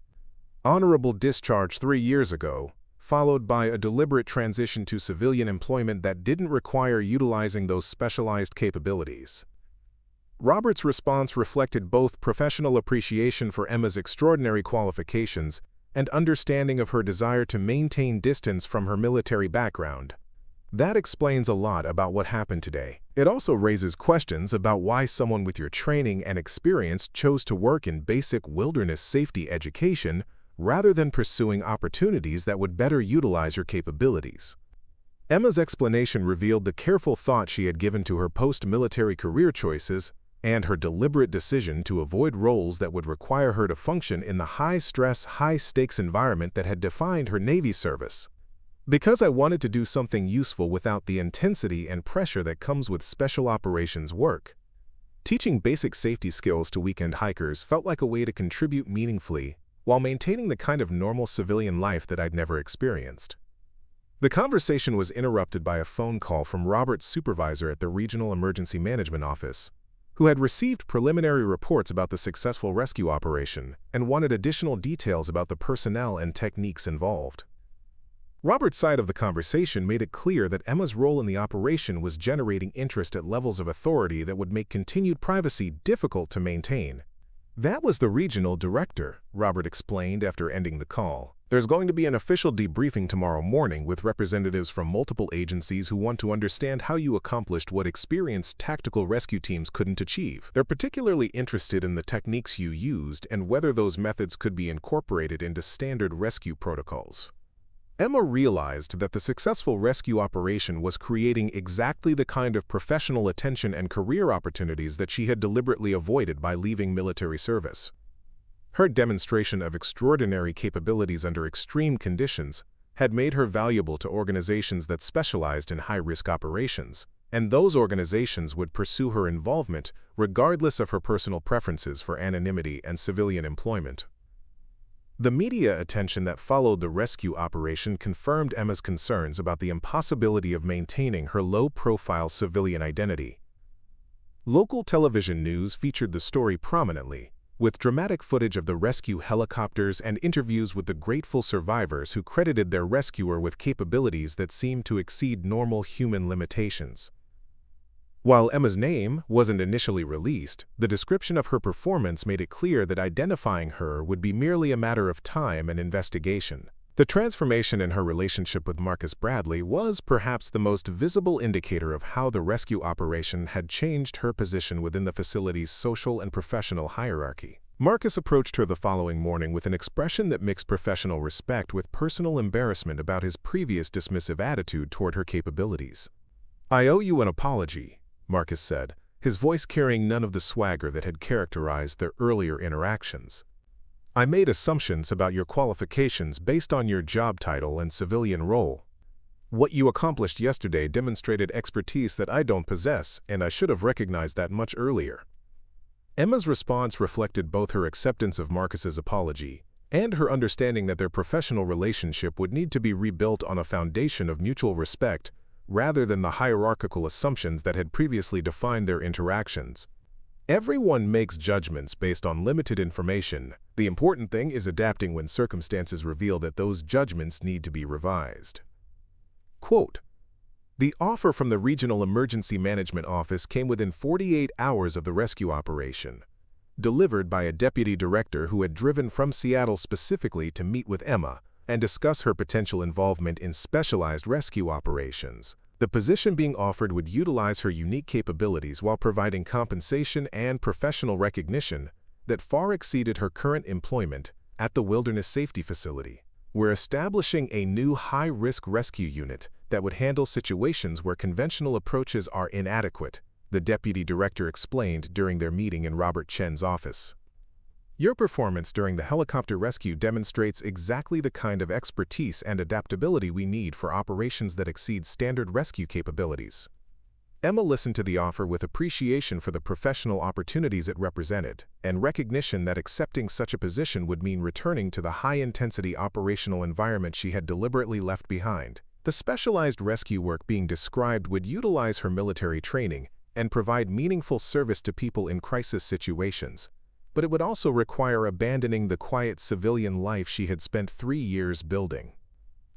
Honorable discharge 3 years ago, followed by a deliberate transition to civilian employment that didn't require utilizing those specialized capabilities. Robert's response reflected both professional appreciation for Emma's extraordinary qualifications and understanding of her desire to maintain distance from her military background. That explains a lot about what happened today. It also raises questions about why someone with your training and experience chose to work in basic wilderness safety education rather than pursuing opportunities that would better utilize your capabilities. Emma's explanation revealed the careful thought she had given to her post-military career choices and her deliberate decision to avoid roles that would require her to function in the high-stress, high-stakes environment that had defined her Navy service. Because I wanted to do something useful without the intensity and pressure that comes with special operations work. Teaching basic safety skills to weekend hikers felt like a way to contribute meaningfully while maintaining the kind of normal civilian life that I'd never experienced. The conversation was interrupted by a phone call from Robert's supervisor at the Regional Emergency Management Office, who had received preliminary reports about the successful rescue operation and wanted additional details about the personnel and techniques involved. Robert's side of the conversation made it clear that Emma's role in the operation was generating interest at levels of authority that would make continued privacy difficult to maintain. That was the regional director, Robert explained after ending the call. There's going to be an official debriefing tomorrow morning with representatives from multiple agencies who want to understand how you accomplished what experienced tactical rescue teams couldn't achieve. They're particularly interested in the techniques you used and whether those methods could be incorporated into standard rescue protocols. Emma realized that the successful rescue operation was creating exactly the kind of professional attention and career opportunities that she had deliberately avoided by leaving military service. Her demonstration of extraordinary capabilities under extreme conditions had made her valuable to organizations that specialized in high-risk operations, and those organizations would pursue her involvement regardless of her personal preferences for anonymity and civilian employment. The media attention that followed the rescue operation confirmed Emma's concerns about the impossibility of maintaining her low-profile civilian identity. Local television news featured the story prominently, with dramatic footage of the rescue helicopters and interviews with the grateful survivors who credited their rescuer with capabilities that seemed to exceed normal human limitations. While Emma's name wasn't initially released, the description of her performance made it clear that identifying her would be merely a matter of time and investigation. The transformation in her relationship with Marcus Bradley was perhaps the most visible indicator of how the rescue operation had changed her position within the facility's social and professional hierarchy. Marcus approached her the following morning with an expression that mixed professional respect with personal embarrassment about his previous dismissive attitude toward her capabilities. "I owe you an apology," Marcus said, his voice carrying none of the swagger that had characterized their earlier interactions. "I made assumptions about your qualifications based on your job title and civilian role. What you accomplished yesterday demonstrated expertise that I don't possess, and I should have recognized that much earlier." Emma's response reflected both her acceptance of Marcus's apology and her understanding that their professional relationship would need to be rebuilt on a foundation of mutual respect rather than the hierarchical assumptions that had previously defined their interactions. Everyone makes judgments based on limited information. The important thing is adapting when circumstances reveal that those judgments need to be revised. Quote, "The offer from the Regional Emergency Management Office came within 48 hours of the rescue operation, delivered by a deputy director who had driven from Seattle specifically to meet with Emma and discuss her potential involvement in specialized rescue operations. The position being offered would utilize her unique capabilities while providing compensation and professional recognition that far exceeded her current employment at the Wilderness Safety Facility. We're establishing a new high-risk rescue unit that would handle situations where conventional approaches are inadequate," the deputy director explained during their meeting in Robert Chen's office. "Your performance during the helicopter rescue demonstrates exactly the kind of expertise and adaptability we need for operations that exceed standard rescue capabilities." Emma listened to the offer with appreciation for the professional opportunities it represented, and recognition that accepting such a position would mean returning to the high-intensity operational environment she had deliberately left behind. The specialized rescue work being described would utilize her military training and provide meaningful service to people in crisis situations. But it would also require abandoning the quiet civilian life she had spent 3 years building.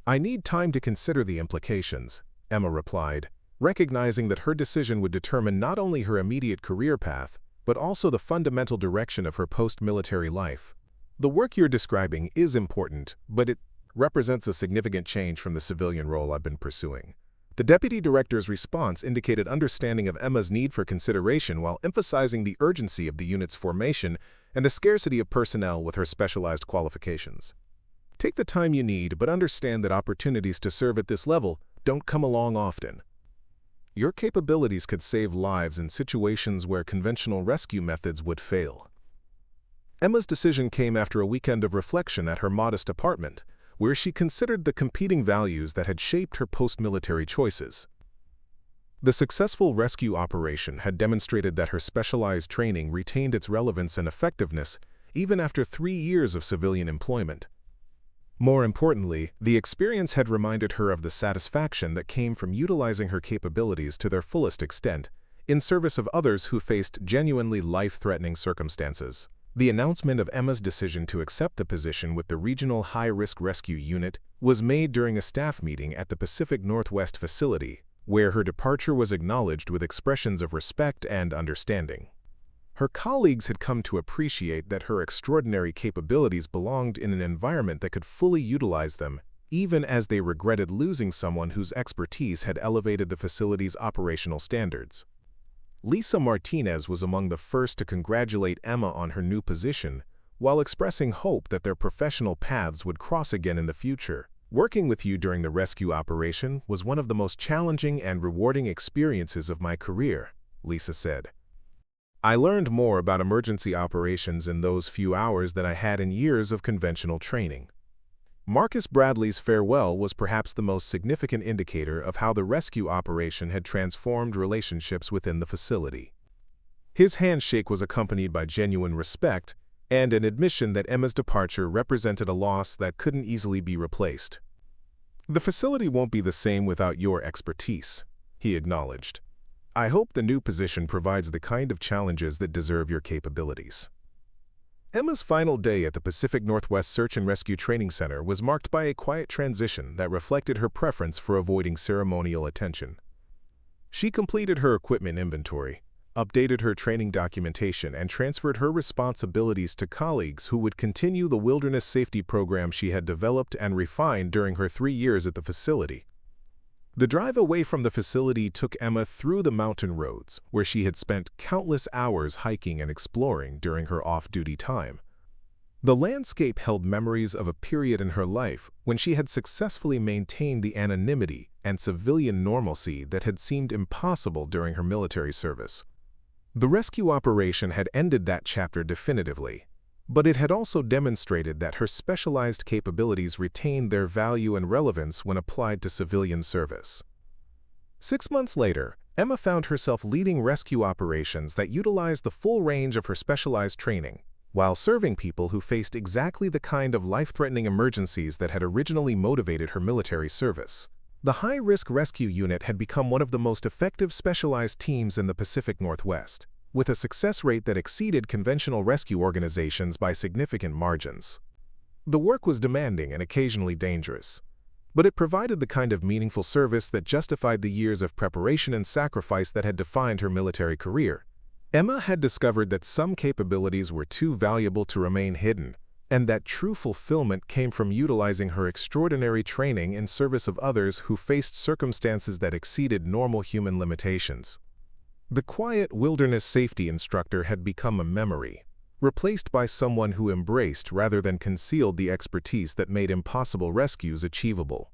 "I need time to consider the implications," Emma replied, recognizing that her decision would determine not only her immediate career path, but also the fundamental direction of her post-military life. "The work you're describing is important, but it represents a significant change from the civilian role I've been pursuing." The deputy director's response indicated understanding of Emma's need for consideration while emphasizing the urgency of the unit's formation and the scarcity of personnel with her specialized qualifications. "Take the time you need, but understand that opportunities to serve at this level don't come along often. Your capabilities could save lives in situations where conventional rescue methods would fail." Emma's decision came after a weekend of reflection at her modest apartment, where she considered the competing values that had shaped her post-military choices. The successful rescue operation had demonstrated that her specialized training retained its relevance and effectiveness even after 3 years of civilian employment. More importantly, the experience had reminded her of the satisfaction that came from utilizing her capabilities to their fullest extent in service of others who faced genuinely life-threatening circumstances. The announcement of Emma's decision to accept the position with the Regional High-Risk Rescue Unit was made during a staff meeting at the Pacific Northwest facility, where her departure was acknowledged with expressions of respect and understanding. Her colleagues had come to appreciate that her extraordinary capabilities belonged in an environment that could fully utilize them, even as they regretted losing someone whose expertise had elevated the facility's operational standards. Lisa Martinez was among the first to congratulate Emma on her new position, while expressing hope that their professional paths would cross again in the future. "Working with you during the rescue operation was one of the most challenging and rewarding experiences of my career," Lisa said. "I learned more about emergency operations in those few hours than I had in years of conventional training." Marcus Bradley's farewell was perhaps the most significant indicator of how the rescue operation had transformed relationships within the facility. His handshake was accompanied by genuine respect and an admission that Emma's departure represented a loss that couldn't easily be replaced. "The facility won't be the same without your expertise," he acknowledged. "I hope the new position provides the kind of challenges that deserve your capabilities." Emma's final day at the Pacific Northwest Search and Rescue Training Center was marked by a quiet transition that reflected her preference for avoiding ceremonial attention. She completed her equipment inventory, updated her training documentation, and transferred her responsibilities to colleagues who would continue the wilderness safety program she had developed and refined during her 3 years at the facility. The drive away from the facility took Emma through the mountain roads, where she had spent countless hours hiking and exploring during her off-duty time. The landscape held memories of a period in her life when she had successfully maintained the anonymity and civilian normalcy that had seemed impossible during her military service. The rescue operation had ended that chapter definitively, but it had also demonstrated that her specialized capabilities retained their value and relevance when applied to civilian service. 6 months later, Emma found herself leading rescue operations that utilized the full range of her specialized training, while serving people who faced exactly the kind of life-threatening emergencies that had originally motivated her military service. The High-Risk Rescue Unit had become one of the most effective specialized teams in the Pacific Northwest, with a success rate that exceeded conventional rescue organizations by significant margins. The work was demanding and occasionally dangerous, but it provided the kind of meaningful service that justified the years of preparation and sacrifice that had defined her military career. Emma had discovered that some capabilities were too valuable to remain hidden, and that true fulfillment came from utilizing her extraordinary training in service of others who faced circumstances that exceeded normal human limitations. The quiet wilderness safety instructor had become a memory, replaced by someone who embraced rather than concealed the expertise that made impossible rescues achievable.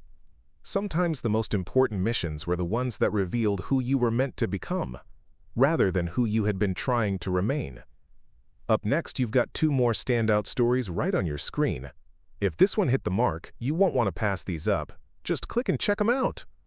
Sometimes the most important missions were the ones that revealed who you were meant to become, rather than who you had been trying to remain. Up next, you've got 2 more standout stories right on your screen. If this one hit the mark, you won't want to pass these up. Just click and check them out.